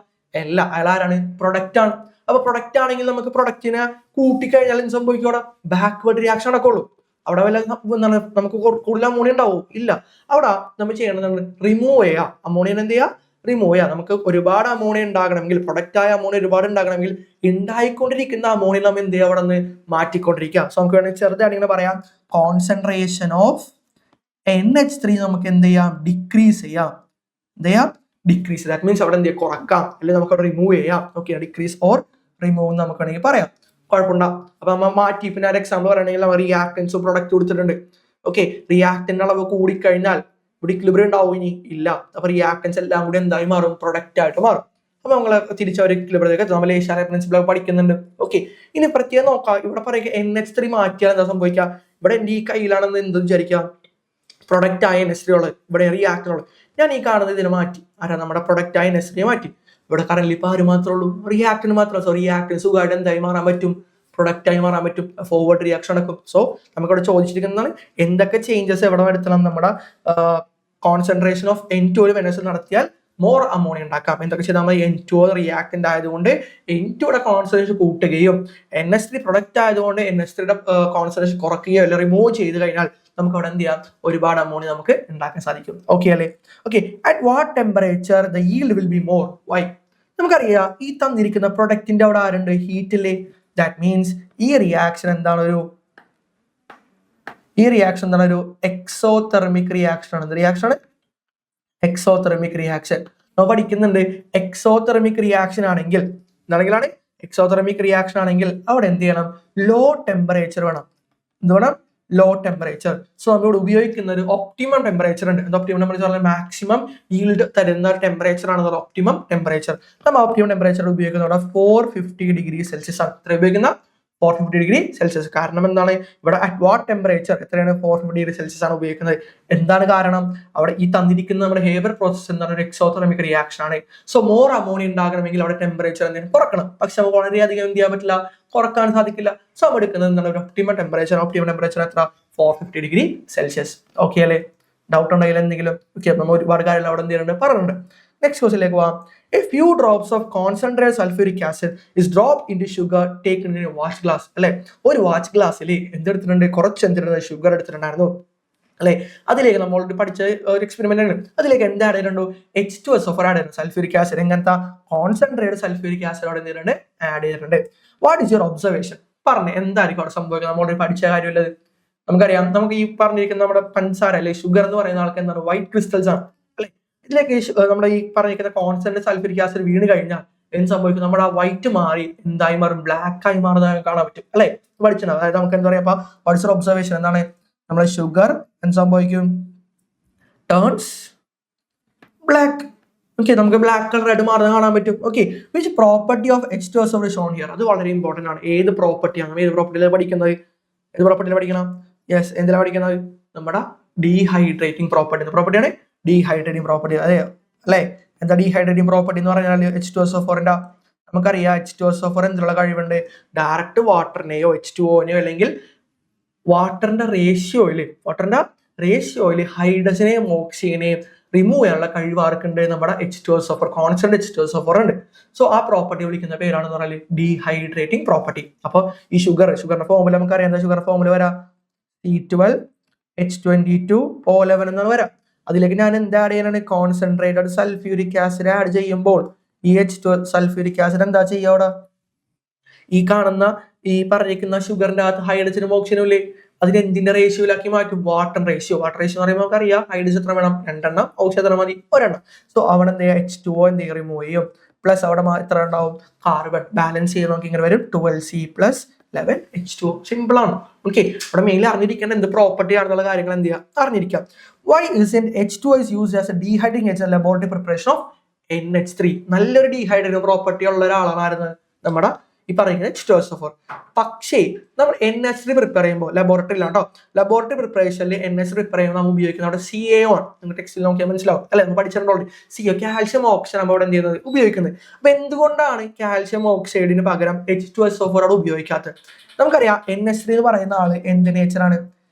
അല്ല, അയാൾ ആരാണ്? പ്രൊഡക്റ്റ് ആണ്. അപ്പൊ പ്രൊഡക്റ്റ് ആണെങ്കിൽ നമുക്ക് പ്രൊഡക്റ്റിനെ കൂട്ടിക്കഴിഞ്ഞാൽ എന്ത് സംഭവിക്കും? അവിടെ ബാക്ക്വേർഡ് റിയാക്ഷൻ നടക്കുള്ളൂ. അവിടെ വല്ല എന്താണ് നമുക്ക് കൂടുതൽ അമോണിയ ഉണ്ടാവും? ഇല്ല. അവിടെ നമ്മൾ ചെയ്യണത് റിമൂവ് ചെയ്യാം. അമോണിയൻ എന്ത് ചെയ്യുക? റിമൂവ് ചെയ്യാം. നമുക്ക് ഒരുപാട് അമോണിയ ഉണ്ടാകണമെങ്കിൽ, പ്രൊഡക്റ്റ് ആയ അമോണിയ ഒരുപാട് ഉണ്ടാകണമെങ്കിൽ ഉണ്ടായിക്കൊണ്ടിരിക്കുന്ന അമോണിയ നമ്മൾ എന്ത് ചെയ്യുക? അവിടെ നിന്ന് മാറ്റിക്കൊണ്ടിരിക്കാം. സോ നമുക്ക് വേണമെങ്കിൽ ചെറുതായിട്ട് ഇങ്ങനെ പറയാം, കോൺസെൻട്രേഷൻ ഓഫ് NH3 നമുക്ക് എന്ത് ചെയ്യാം? ഡിക്രീസ് ചെയ്യാം. എന്ത് ചെയ്യാം? ഡിക്രീസ്. ദാറ്റ് മീൻസ് അവിടെ എന്ത് ചെയ്യാം? കുറക്കാം, അല്ലെങ്കിൽ നമുക്ക് അവിടെ റിമൂവ് ചെയ്യാം. ഓക്കെ, ഡിക്രീസ് ഓർ റിമൂവ് നമുക്ക് വേണമെങ്കിൽ പറയാം. കുഴപ്പമുണ്ടാവും. അപ്പൊ നമ്മൾ മാറ്റി, പിന്നെ ഒരു എക്സാമ്പിൾ പറയുകയാണെങ്കിൽ നമ്മൾ റിയാക്ടൻസ് പ്രൊഡക്റ്റ് കൊടുത്തിട്ടുണ്ട്. ഓക്കെ, റിയാക്ടന്റ് അളവ് കൂടിക്കഴിഞ്ഞാൽ ഇവിടെ ഇക്വിലിബ്രിയം ഉണ്ടാവും? ഇനി ഇല്ല. അപ്പൊ റിയാക്ടൻസ് എല്ലാം കൂടി എന്തായി മാറും? പ്രൊഡക്റ്റ് ആയിട്ട് മാറും. അപ്പൊ നമ്മൾ തിരിച്ച ഒരു ഇക്വിലിബ്രിയത്തിലേക്ക് നമ്മൾ ഏഷ്യാനെ പ്രിൻസിപ്പിൾ പഠിക്കുന്നുണ്ട്. ഓക്കെ, ഇനി പ്രത്യേകം നോക്കാം. ഇവിടെ പറയുക NH3 മാറ്റിയാൽ എന്താ സംഭവിക്കുക? ഇവിടെ എന്റെ ഈ കയ്യിലാണെന്ന് എന്ത് വിചാരിക്കാം? പ്രൊഡക്റ്റ് ആയ NH3 ഉള്ളത്, ഇവിടെ റിയാക്ടനുള്ളത്. ഞാൻ ഈ കാണുന്നത് ഇതിനെ മാറ്റി. ആരാ? നമ്മുടെ പ്രൊഡക്റ്റ് ആയ NH3 മാറ്റി. ഇവിടെ കറന്റ് ഇപ്പൊ ആര് മാത്രമേ ഉള്ളൂ? റിയാക്ടന്റ് മാത്രമേ. സോ റിയാക്ടന്റ് സുഖമായിട്ട് എന്തായി മാറാൻ പറ്റും? പ്രൊഡക്റ്റ് ആയി മാറാൻ പറ്റും. ഫോർവേഡ് റിയാക്ഷൻ നടക്കും. സോ നമുക്കിവിടെ ചോദിച്ചിരിക്കുന്നതാണ് എന്തൊക്കെ ചേഞ്ചസ് എവിടെ വരുത്തണം? നമ്മുടെ കോൺസെൻട്രേഷൻ ഓഫ് N2 NH3 നടത്തിയാൽ മോർ അമോണിയ ഉണ്ടാക്കാം. എന്തൊക്കെ ചെയ്താൽ മതി? N2 റിയാക്ടന്റ് ആയതുകൊണ്ട് N2യുടെ കോൺസെൻട്രേഷൻ കൂട്ടുകയും NH3 പ്രൊഡക്റ്റ് ആയതുകൊണ്ട് NH3യുടെ കോൺസെൻട്രേഷൻ കുറയ്ക്കുകയോ അല്ലെങ്കിൽ റിമൂവ് ചെയ്ത് കഴിഞ്ഞാൽ നമുക്ക് അവിടെ എന്ത് ചെയ്യാം? ഒരുപാട് അമോണിയ നമുക്ക് ഉണ്ടാക്കാൻ സാധിക്കും. ഓക്കെ അല്ലേ? Okay, at what temperature the yield will be more? Why? നമുക്കറിയാം ഈ തന്നിരിക്കുന്ന പ്രൊഡക്റ്റിന്റെ അവിടെ ആരുണ്ട്? ഹീറ്റില്ലേ. ദാറ്റ് മീൻസ് ഈ റിയാക്ഷൻ എന്താണ്? ഈ റിയാക്ഷൻ എന്താണ്? ഒരു എക്സോതെർമിക് റിയാക്ഷൻ ആണ്. റിയാക്ഷൻ ആണ് എക്സോതെർമിക് റിയാക്ഷൻ. നമ്മൾ പഠിക്കുന്നുണ്ട് എക്സോതെർമിക് റിയാക്ഷൻ ആണെങ്കിൽ എന്താണെങ്കിലാണ്? എക്സോതെർമിക് റിയാക്ഷൻ ആണെങ്കിൽ അവിടെ എന്ത് ചെയ്യണം? ലോ ടെമ്പറേച്ചർ വേണം. എന്ത് വേണം? Low temperature. സോ നമ്മളിവിടെ ഉപയോഗിക്കുന്ന ഒരു ഒപ്റ്റിമം ടെമ്പറേച്ചർ ഉണ്ട്. എന്താ ഒപ്റ്റിമം ടെമ്പറേച്ചർ? മാക്സിമം ഈൽഡ് തരുന്ന ടെമ്പറേച്ചർ ആണ് ഒപ്റ്റിമം ടെമ്പറേച്ചർ. നമ്മൾ ഒപ്റ്റിമം ടെമ്പറേച്ചർ ഉപയോഗിക്കുന്നത് 450 ഡിഗ്രി സെൽഷ്യസ് ആണ്. എത്ര ഉപയോഗിക്കുന്ന? 450 ഡിഗ്രി സെൽഷ്യസ്. കാരണം എന്താണ്? ഇവിടെ അറ്റ് വാട്ട് ടെമ്പറേച്ചർ എത്രയാണ്? 450 ഡിഗ്രി സെൽഷ്യസ് ആണ് ഉപയോഗിക്കുന്നത്. എന്താണ് കാരണം? അവിടെ ഈ തന്നിരിക്കുന്ന നമ്മുടെ ഹേബർ പ്രോസസ് എന്താണ്? ഒരു എക്സോതെർമിക് റിയാക്ഷൻ ആണ്. സോ മോർ അമോണിയ ഉണ്ടാകണമെങ്കിൽ അവിടെ ടെമ്പറേച്ചർ എന്തെങ്കിലും കുറക്കണം. പക്ഷെ നമുക്ക് വളരെയധികം എന്ത് ചെയ്യാൻ പറ്റില്ല? കുറക്കാൻ സാധിക്കില്ല. സോ നമ്മൾ എടുക്കുന്നത് എന്താണ്? ഒരു ഒപ്റ്റിമം ടെമ്പറേച്ചർ. ഒപ്റ്റിമം ടെമ്പറേച്ചർ എത്ര? 450 ഡിഗ്രി സെൽഷ്യസ്. ഓക്കെ അല്ലേ? ഡൗട്ട് ഉണ്ടെങ്കിൽ എന്തെങ്കിലും? ഓക്കെ, നമ്മൾ ഒരുപാട് കാര്യങ്ങൾ അവിടെ എന്ത് ചെയ്യുന്നുണ്ട്? പറയുന്നുണ്ട്. നെക്സ്റ്റ് ക്വസ്റ്റിലേക്ക് പോവാം. A few drops of concentrated sulfuric acid is dropped into sugar taken in a watch glass. അല്ലെ, ഒരു വാച്ച് ഗ്ലാസ്സിൽ എന്തെടുത്തിട്ടുണ്ട്? കുറച്ച് എന്തിട്ടുണ്ട്? ഷുഗർ എടുത്തിട്ടുണ്ടായിരുന്നു അല്ലെ. അതിലേക്ക് നമ്മൾ ഓൾറെഡി പഠിച്ച ഒരു എക്സ്പെരിമെന്റ് ആണ്. അതിലേക്ക് എന്ത് ആഡ് ചെയ്തിട്ടുണ്ടോ? H2SO4 ആഡ് ചെയ്തിട്ടുണ്ട്. സൾഫ്യൂരിക് ആസിഡ്, എങ്ങനത്തെ കോൺസെൻട്രേറ്റഡ് സൾഫ്യൂരിക് ആസിഡ് അവിടെ എന്തിട്ടുണ്ട്? ആഡ് ചെയ്തിട്ടുണ്ട്. What is your observation? പറഞ്ഞ് എന്തായിരിക്കും അവിടെ സംഭവിക്കുന്നത്? നമ്മൾ ഓൾറെഡി പഠിച്ച കാര്യമുള്ളത് നമുക്കറിയാം. നമുക്ക് ഈ പറഞ്ഞിരിക്കുന്ന നമ്മുടെ പഞ്ചസാര അല്ലെ, ഷുഗർ എന്ന് പറയുന്ന ആൾക്ക് എന്താണ്? വൈറ്റ് ക്രിസ്റ്റൽസ് ആണ് അല്ലെ. ഇതിലേക്ക് നമ്മുടെ ഈ പറഞ്ഞിരിക്കുന്ന കോൺസെൻട്രേറ്റഡ് സൾഫ്യൂരിക് ആസിഡ് വീണ് കഴിഞ്ഞാൽ എന്ത് സംഭവിക്കും? നമ്മുടെ ആ വൈറ്റ് മാറി എന്തായി മാറും? ബ്ലാക്ക് ആയി മാറുന്നതായി കാണാൻ പറ്റും അല്ലെ. പഠിച്ചത് അതായത് നമുക്ക് എന്താ പറയാ? അപ്പൊ വാട്ട്സ് ഒബ്സർവേഷൻ എന്താണ്? നമ്മുടെ ഷുഗർ എന്ത് സംഭവിക്കും? Turns black. ഓക്കെ, നമുക്ക് ബ്ലാക്ക് കളർ ആയിട്ട് മാറുന്നത് കാണാൻ പറ്റും. Okay, which property of H2SO4 Sean here? അത് വളരെ ഇമ്പോർട്ടന്റ് ആണ്. ഏത് പ്രോപ്പർട്ടിയാണ്? ഏത് പ്രോപ്പർട്ടിയിലാണ് പഠിക്കുന്നത്? ഏത് പ്രോപ്പർട്ടിയിൽ പഠിക്കണം? യെസ്, എന്തിനാണ് പഠിക്കുന്നത്? നമ്മുടെ ഡീഹൈഡ്രേറ്റിംഗ് പ്രോപ്പർട്ടി. പ്രോപ്പർട്ടിയാണ് ഡീഹൈഡ്രേറ്റിംഗ് പ്രോപ്പർട്ടി. അതെ അല്ലെ. എന്താ ഡീഹൈഡ്രേറ്റിംഗ് പ്രോപ്പർട്ടി എന്ന് പറഞ്ഞാൽ H2SO4ന്റെ നമുക്കറിയാം H2SO4 എന്നുള്ള കഴിവുണ്ട്? ഡയറക്റ്റ് വാട്ടറിനെയോ H2Oനെയോ അല്ലെങ്കിൽ വാട്ടറിന്റെ റേഷ്യോയില് ഹൈഡ്രജനെയും ഓക്സിജനെയും റിമൂവ് ചെയ്യാനുള്ള കഴിവ് ആർക്കുണ്ട്? നമ്മുടെ H2SO4 കോൺസ്റ്റന്റ് H2SO4 ഉണ്ട്. സോ ആ പ്രോപ്പർട്ടി വിളിക്കുന്ന പേരാണെന്ന് പറഞ്ഞാൽ ഡീഹൈഡ്രേറ്റിംഗ് പ്രോപ്പർട്ടി. അപ്പോൾ ഈ ഷുഗറിന്റെ ഫോർമുല നമുക്കറിയാം. എന്താ ഷുഗർ ഫോർമുല വരാം? C12H22O11 എന്നാണ് വരാം. അതിലേക്ക് ഞാൻ എന്താ ആഡ് ചെയ്യാനാണ്? കോൺസെൻട്രേറ്റഡ് സൾഫ്യൂരിക് ആസിഡ് ആഡ് ചെയ്യുമ്പോൾ ഈ H2 സൾഫ്യൂരിക് ആസിഡ് എന്താ ചെയ്യുക? അവിടെ ഈ കാണുന്ന ഈ പറഞ്ഞിരിക്കുന്ന ഷുഗറിന്റെ അകത്ത് ഹൈഡ്രജനും ഓക്സിജനും ഇല്ലേ, അതിന് എന്തിന്റെ റേഷ്യോയിലാക്കി മാറ്റും? Water ratio. വാട്ടർ റേഷ്യോ എന്ന് പറയുമ്പോൾ നമുക്കറിയാം ഹൈഡ്രജൻ എത്ര വേണം? 2 എണ്ണം, ഓക്സിജൻ എത്ര മതി? 1 എണ്ണം. സോ അവിടെ എന്ത് ചെയ്യുക? H2O എന്ത് ചെയ്യും? റിമൂവ് ചെയ്യും. പ്ലസ് അവിടെ എത്ര ഉണ്ടാവും കാർബൺ ബാലൻസ് ചെയ്ത് നോക്കി ഇങ്ങനെ വരും 12C പ്ലസ് 11H2O. സിമ്പിൾ ആണ്. ഓക്കെ, ഇവിടെ മെയിൻ അറിഞ്ഞിരിക്കേണ്ട എന്ത് പ്രോപ്പർട്ടി ആണെന്നുള്ള കാര്യങ്ങൾ എന്ത് ചെയ്യുക അറിഞ്ഞിരിക്കാം. Why is H2O is used as a dehydrating agent in laboratory preparation of NH3? നല്ലൊരു ഡീഹൈഡ്രേറ്റിംഗ് പ്രോപ്പർട്ടി ഉള്ള ഒരാളാണ് നമ്മുടെ ഈ പറയുന്നത് H2SO4. പക്ഷേ നമ്മൾ NH3 പ്രിപ്പയർ ചെയ്യുമ്പോൾ ലബോറട്ടറിയിലാണ് കേട്ടോ, ലബോറട്ടറി പ്രിപ്പറേഷനിൽ NH3 പ്രിപ്പയർ ചെയ്യുമ്പോൾ നമ്മൾ ഉപയോഗിക്കുന്നത് അവിടെ CaO ആണ്. നിങ്ങൾ ടെക്സ്റ്റിൽ നോക്കിയാൽ മനസ്സിലാവും അല്ലെ, നമ്മൾ പഠിച്ചിട്ടുണ്ടോ CO, കാൽഷ്യം ഓക്സൈഡ് നമ്മൾ അവിടെ എന്ത് ചെയ്യുന്നത് ഉപയോഗിക്കുന്നത്. അപ്പൊ എന്തുകൊണ്ടാണ് കാൽഷ്യം ഓക്സൈഡിന് പകരം H2SO4 അവിടെ ഉപയോഗിക്കാത്തത്? നമുക്കറിയാം NH3 എന്ന് പറയുന്ന ആള് എന്ത് നേച്ചറാണ്,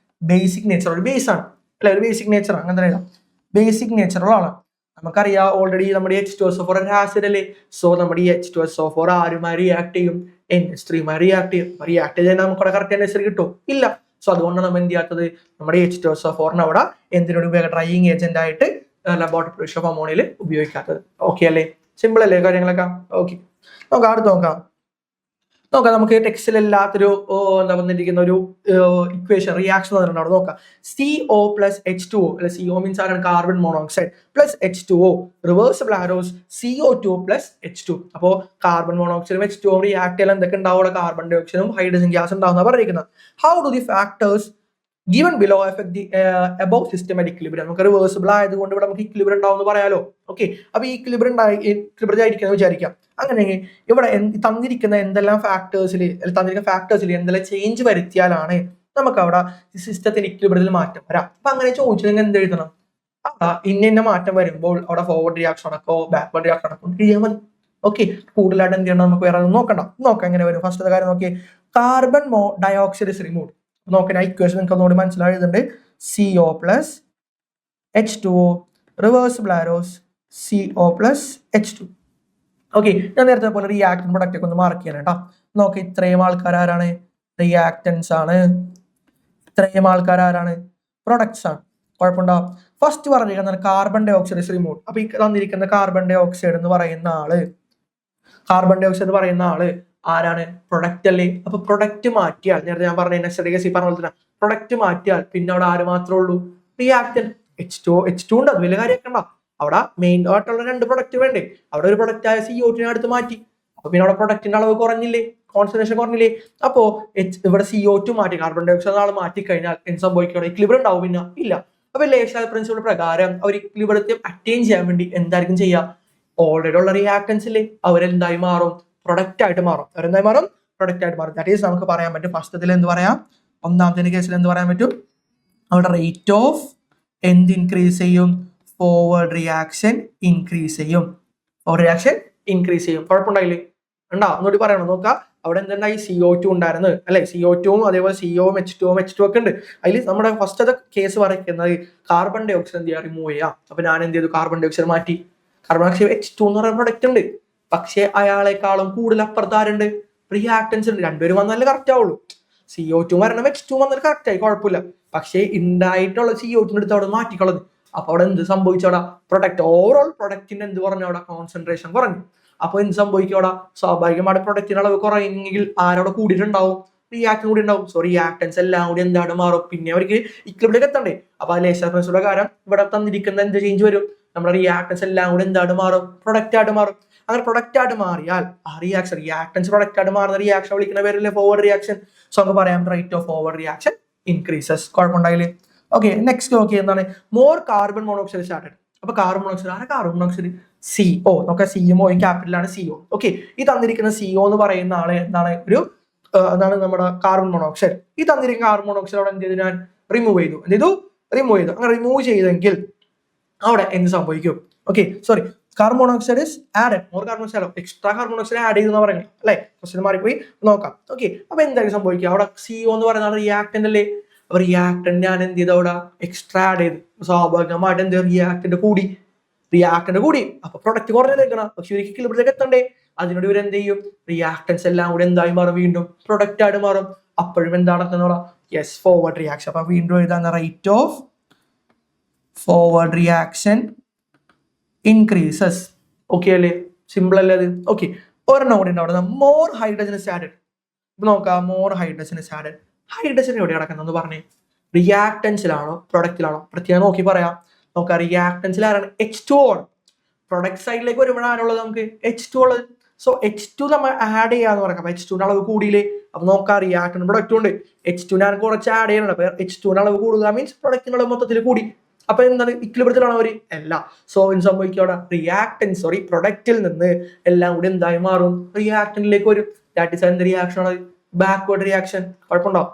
ബേസിക് നേച്ചർ, ഒരു ബേസ് ആണ് അല്ലെ, ഒരു ബേസിക് നേച്ചർ അങ്ങനെ തന്നെ ബേസിക് നേച്ചറുള്ള ആളാണ്. നമുക്കറിയാം ഓൾറെഡി നമ്മുടെ H2SO4 ഒരു ആസിഡ് അല്ലേ, സോ നമ്മുടെ ഈ H2SO4 ആരുമായി റിയാക്ട് ചെയ്യും, NH3മായി റിയാക്ട് ചെയ്യും. റിയാക്ട് ചെയ്താൽ നമുക്ക് കറക്റ്റ് NH3 കിട്ടും ഇല്ല. സോ അതുകൊണ്ടാണ് നമ്മൾ എന്ത് ചെയ്യാത്തത്, നമ്മുടെ H2SO4 അവിടെ എന്തിനോട് ഉപയോഗിക്കുക, ഡ്രൈയിങ് ഏജന്റ് ആയിട്ട് ലബോറട്ടറി പ്രിപ്പറേഷൻ ഓഫ് അമോണിയയിൽ ഉപയോഗിക്കാത്തത്. ഓക്കെ അല്ലേ, സിമ്പിൾ അല്ലേ കാര്യങ്ങളൊക്കെ. ഓക്കെ, നമുക്ക് അടുത്ത് നോക്കാം. നമുക്ക് ടെക്സ്റ്റിൽ എല്ലാത്തൊരു എന്താ വന്നിരിക്കുന്ന ഒരു ഇക്വേഷൻ റിയാക്ഷൻ തന്നിട്ടുണ്ട്, അവിടെ നോക്കാം. CO പ്ലസ് H2O അല്ലെ, CO മീൻസ് ആരാണ്, carbon monoxide plus H2O reversible arrows CO2 plus H2. അപ്പോൾ കാർബൺ മോണോക്സൈഡും H2O റിയാക്ട് ചെയ്യാൻ എന്തൊക്കെ ഉണ്ടാവും, കാർബൺ ഡൈ ഓക്സൈഡും ഹൈഡ്രജൻ ഗ്യാസ് ഉണ്ടാവുന്ന പറഞ്ഞിരിക്കുന്നത്. How do the factors given below affect the above systematic equilibrium? നമുക്ക് reversible ആയതുകൊണ്ട് ഇവിടെ നമുക്ക് ഇക്വിലിബ്രിയം ഉണ്ടാവും എന്ന് പറയാലോ. ഓക്കെ, അപ്പൊ ഈ ഇക്വിലിബ്രിയം ആയിരിക്കുന്നത് വിചാരിക്കാം. അങ്ങനെ ഇവിടെ തന്നിരിക്കുന്ന എന്തെല്ലാം ഫാക്ടേഴ്സിൽ എന്തെല്ലാം ചേഞ്ച് വരുത്തിയാലാണ് നമുക്ക് അവിടെ സിസ്റ്റത്തിന് ഇക്വിലിബ്രിയത്തിൽ മാറ്റം വരാം. അപ്പൊ അങ്ങനെ ചോദിച്ചാൽ എന്ത് എഴുതണം, ഇന്ന മാറ്റം വരുമ്പോൾ അവിടെ ഫോർവേഡ് റിയാക്ഷൻ നടക്കോ ബാക്ക്വേർഡ് റിയാക്ഷൻ നടക്കോ എഴുതിയാൽ മതി. ഓക്കെ, കൂടുതലായിട്ട് എന്ത് ചെയ്യണം, നമുക്ക് വേറെ നോക്കാം എങ്ങനെ വരും. ഫസ്റ്റ് കാര്യം നോക്കി, കാർബൺ ഡയോക്സൈഡ് ഇസ് റിമൂവ്ഡ്. നോക്കാൻ ഇക്വേഷൻ നിങ്ങൾക്ക് ഒന്നുകൂടി മനസ്സിലായതുണ്ട്. CO plus H2O reversible arrows CO plus H2. Okay, ഞാൻ നേരത്തെ പോലെ റിയാക്ടൻ പ്രൊഡക്റ്റ് ഒക്കെ ഒന്ന് മാർക്ക് ചെയ്യണം കേട്ടോ. നോക്കി, ഇത്രയും ആൾക്കാർ ആരാണ്, റിയാക്ടൻസ് ആണ്. ഇത്രയും ആൾക്കാർ ആരാണ്, പ്രൊഡക്ട്സ് ആണ്. കുഴപ്പമുണ്ടാവും. ഫസ്റ്റ് പറഞ്ഞിരിക്കുന്നത് carbon dioxide is removed. അപ്പൊ ഈ തന്നിരിക്കുന്ന കാർബൺ ഡൈ ഓക്സൈഡ് എന്ന് പറയുന്ന ആള് ആരാണ്, പ്രൊഡക്റ്റ് അല്ലേ. അപ്പൊ പ്രൊഡക്റ്റ് മാറ്റിയാൽ, നേരത്തെ ഞാൻ പറഞ്ഞ പറഞ്ഞ പോലെ തന്നെ പ്രൊഡക്റ്റ് മാറ്റിയാൽ പിന്നെ അവിടെ ആര് മാത്രമേ ഉള്ളൂ, റിയാക്ടൻ H2 ഉണ്ട്. അത് വലിയ കാര്യമൊക്കെ ഉണ്ടാവും. അവിടെ മെയിൻ ആയിട്ടുള്ള 2 പ്രൊഡക്റ്റ് വേണ്ടേ, അവിടെ ഒരു പ്രൊഡക്റ്റ് ആയ CO2 അടുത്ത് മാറ്റി. അപ്പൊ പിന്നെ അവിടെ പ്രൊഡക്റ്റിന്റെ അളവ് കുറഞ്ഞില്ലേ, കോൺസെൻട്രേഷൻ കുറഞ്ഞില്ലേ. അപ്പോ ഇവിടെ CO2 മാറ്റി, കാർബൺ ഡൈ ഓക്സൈഡ് ആൾ മാറ്റി കഴിഞ്ഞാൽ എന്ത് സംഭവിക്കണം, ഇക്വിലിബ്രിയം ഉണ്ടാവും പിന്നെ ഇല്ല. അപ്പൊ ലേഷാൽ പ്രിൻസിപ്പിൾ പ്രകാരം അവർ ഇക്വിലിബ്രിയത്തെ അറ്റൈൻ ചെയ്യാൻ വേണ്ടി എന്തായിരിക്കും ചെയ്യുക, ഓൾറെഡി ഉള്ള റിയാക്ടൻസിലെ അവരെന്തായി മാറും, പ്രൊഡക്റ്റ് ആയിട്ട് മാറും. ദാറ്റ് ഈസ് നമുക്ക് പറയാൻ പറ്റും. ഫസ്റ്റത്തിൽ എന്ത് പറയാം, ഒന്നാമത്തെ കേസിൽ എന്ത് പറയാൻ പറ്റും, അവിടെ റേറ്റ് ഓഫ് എന്ത് ഇൻക്രീസ് ചെയ്യും, ഫോർവേഡ് റിയാക്ഷൻ ഇൻക്രീസ് ചെയ്യും. കുഴപ്പമുണ്ടായില്ലേ, ഒന്നുകൂടി പറയണം. നോക്കാം, അവിടെ എന്തുണ്ടായി, CO2 ഉണ്ടായിരുന്നു അല്ലെ, CO2 അതേപോലെ CO-വും H2 ഒക്കെ ഉണ്ട്. അതിൽ നമ്മുടെ ഫസ്റ്റത്തെ കേസ് പറയുന്നത് കാർബൺ ഡൈ ഓക്സൈഡ് എന്ത് ചെയ്യാം, റിമൂവ് ചെയ്യാം. അപ്പൊ ഞാൻ എന്ത് ചെയ്തു, കാർബൺ ഡൈ ഓക്സൈഡ് മാറ്റി. കാർബൺ ഡൈ ഓക്സൈഡ് H2 എന്ന് പറയുന്ന പ്രൊഡക്റ്റ് ഉണ്ട്, പക്ഷെ അയാളെക്കാളും കൂടുതൽ അപ്പുറത്താരുണ്ട്, റിയാക്ടൻസ് ഉണ്ട്. രണ്ടുപേരും വന്നാലേ കറക്റ്റ് ആവുള്ളൂ. CO2 വരണം, H2 വന്നാൽ കറക്റ്റ് ആയി, കുഴപ്പമില്ല. പക്ഷേ ഉണ്ടായിട്ടുള്ള CO2 എടുത്ത് അവിടെ മാറ്റിക്കളത്. അപ്പൊ അവിടെ എന്ത് സംഭവിച്ചോടാ, ഓവറോൾ പ്രൊഡക്റ്റിന്റെ എന്ത് പറഞ്ഞു, അവിടെ കോൺസെൻട്രേഷൻ കുറഞ്ഞു. അപ്പൊ എന്ത് സംഭവിക്കും, അവിടെ സ്വാഭാവികമായിട്ട് പ്രൊഡക്റ്റിന്റെ അളവ് കുറയെങ്കിൽ ആരവിടെ കൂടിയിട്ടുണ്ടാവും, റിയാക്ടൻ കൂടി ഉണ്ടാവും. സോ റിയാക്ടൻസ് എല്ലാം കൂടി എന്താണ് മാറും, പിന്നെ അവർക്ക് ഇക്വിലിബ്രിയം എത്തണ്ടേ. അപ്പൊ ലേസർ പ്രിൻസിപ്പിൾ പ്രകാരം ഇവിടെ തന്നിരിക്കുന്ന എന്ത് ചേഞ്ച് വരും, നമ്മുടെ റിയാക്ടൻസ് എല്ലാം കൂടി എന്താണ് മാറും, പ്രൊഡക്റ്റ് ആയിട്ട് മാറും. അങ്ങനെ പ്രൊഡക്റ്റ് ആയിട്ട് മാറിയാൽ ആ റിയാക്ടൻസ് പ്രൊഡക്റ്റ് ആയിട്ട് മാറുന്ന റിയാക്ഷൻ വിളിക്കുന്ന പേരല്ലേ ഫോർവേഡ് റിയാക്ഷൻ. സോ നമുക്ക് പറയാം rate of forward reaction increases. കുഴപ്പമുണ്ടായില്ലേ. ഓക്കെ, നെക്സ്റ്റ് നോക്കി എന്താണ്, മോർ കാർബൺ മോണോക്സൈഡ് സ്റ്റാർട്ടഡ്. അപ്പൊ കാർബൺ മോണോക്സൈഡ് CO. നോക്കാം, CMO ക്യാപിറ്റലാണ് CO. ഓക്കെ, ഈ തന്നിരിക്കുന്ന CO എന്ന് പറയുന്ന ആള് എന്താണ്, എന്താണ് നമ്മുടെ കാർബൺ മോണോക്സൈഡ്. ഈ തന്നിരിക്കുന്ന കാർബൺ മോണോക്സൈഡ് അവിടെ എന്ത് ചെയ്തു, ഞാൻ റിമൂവ് ചെയ്തു. അങ്ങനെ റിമൂവ് ചെയ്തെങ്കിൽ അവിടെ എന്ത് സംഭവിക്കും, okay sorry, carbon monoxide is added, more carbon monoxide, extra carbon monoxide add ചെയ്തു എന്ന് പറയുന്നത് അല്ലെ. ക്വസ്റ്റ്യൻ മാറിപ്പോയി, നോക്കാം. ഓക്കെ, അപ്പൊ എന്തായാലും സംഭവിക്കുക, അവിടെ CO എന്ന് പറയുന്ന റിയാക്ടന്റ് അല്ലേ. അപ്പൊ റിയാക്ടന്റ് ഞാൻ എന്ത് ചെയ്തു, അവിടെ എക്സ്ട്രാ ആഡ് ചെയ്ത്, സ്വാഭാവികമായിട്ട് എന്ത് റിയാക്ടന്റ് കൂടി. അപ്പൊ പ്രൊഡക്റ്റ് കുറഞ്ഞേക്കണം, പക്ഷെ ഒരിക്കലും ഇക്വിലിബ്രിയത്തിലേക്ക് എത്തണ്ടേ. അതിനോട് ഇവർ എന്ത് ചെയ്യും, റിയാക്ടൻസ് എല്ലാം കൂടി എന്തായി മാറും, വീണ്ടും പ്രൊഡക്റ്റ് ആയിട്ട് മാറും. അപ്പോഴും എന്താണെന്ന് പറയാം, യെസ്, ഫോർവേഡ് റിയാക്ഷൻ. അപ്പൊ വീണ്ടും എഴുതാൻ rate of forward reaction increases. Okay അല്ലേ, സിമ്പിൾ അല്ലേ അത്. ഓക്കെ, ഒരെണ്ണം കൂടി ഉണ്ടാവും, മോർ ഹൈഡ്രജൻ ഇസ് ആഡഡ്. ഇപ്പൊ നോക്കാം, more hydrogen is added. Hydrogen എവിടെ കിടക്കുന്നതെന്ന് പറഞ്ഞേ, റിയാക്ടൻസിലാണോ പ്രൊഡക്റ്റിലാണോ, പ്രത്യേകം നോക്കി പറയാം. നോക്കാം, റിയാക്ടൻസിൽ ആരാണ്, H2O ആണ്. പ്രൊഡക്റ്റ് സൈഡിലേക്ക് വരുമ്പോഴാണുള്ളത് നമുക്ക് H2 ഉള്ളത്. സോ H2 നമ്മൾ ആഡ് ചെയ്യാന്ന് പറയാം. അപ്പൊ H2ന്റെ അളവ് കൂടിയില്ലേ, അപ്പൊ നോക്കാം റിയാക്ടന്റ് പ്രൊഡക്റ്റ് ഉണ്ട് H2 ഞാൻ കുറച്ച് ആഡ് ചെയ്യണം. അപ്പൊ H2ന്റെ അളവ് കൂടുക മീൻസ് പ്രൊഡക്റ്റിനുള്ള മൊത്തത്തിൽ കൂടി. അപ്പൊ എന്താണ് ഇക്വിലിബ്രിയത്തിലാണ് അവർ എല്ലാം. സോ എന്ത് സംഭവിക്കും അവിടെ റിയാക്ടൻസ് പ്രൊഡക്റ്റിൽ നിന്ന് എല്ലാം കൂടി എന്തായി മാറും റിയാക്ടന്റിലേക്ക് വരും. ദാറ്റ് ഇസ് എന്ത് റിയാക്ഷൻ ആണ് ബാക്ക്വേർഡ് റിയാക്ഷൻ. കുഴപ്പമുണ്ടാവും.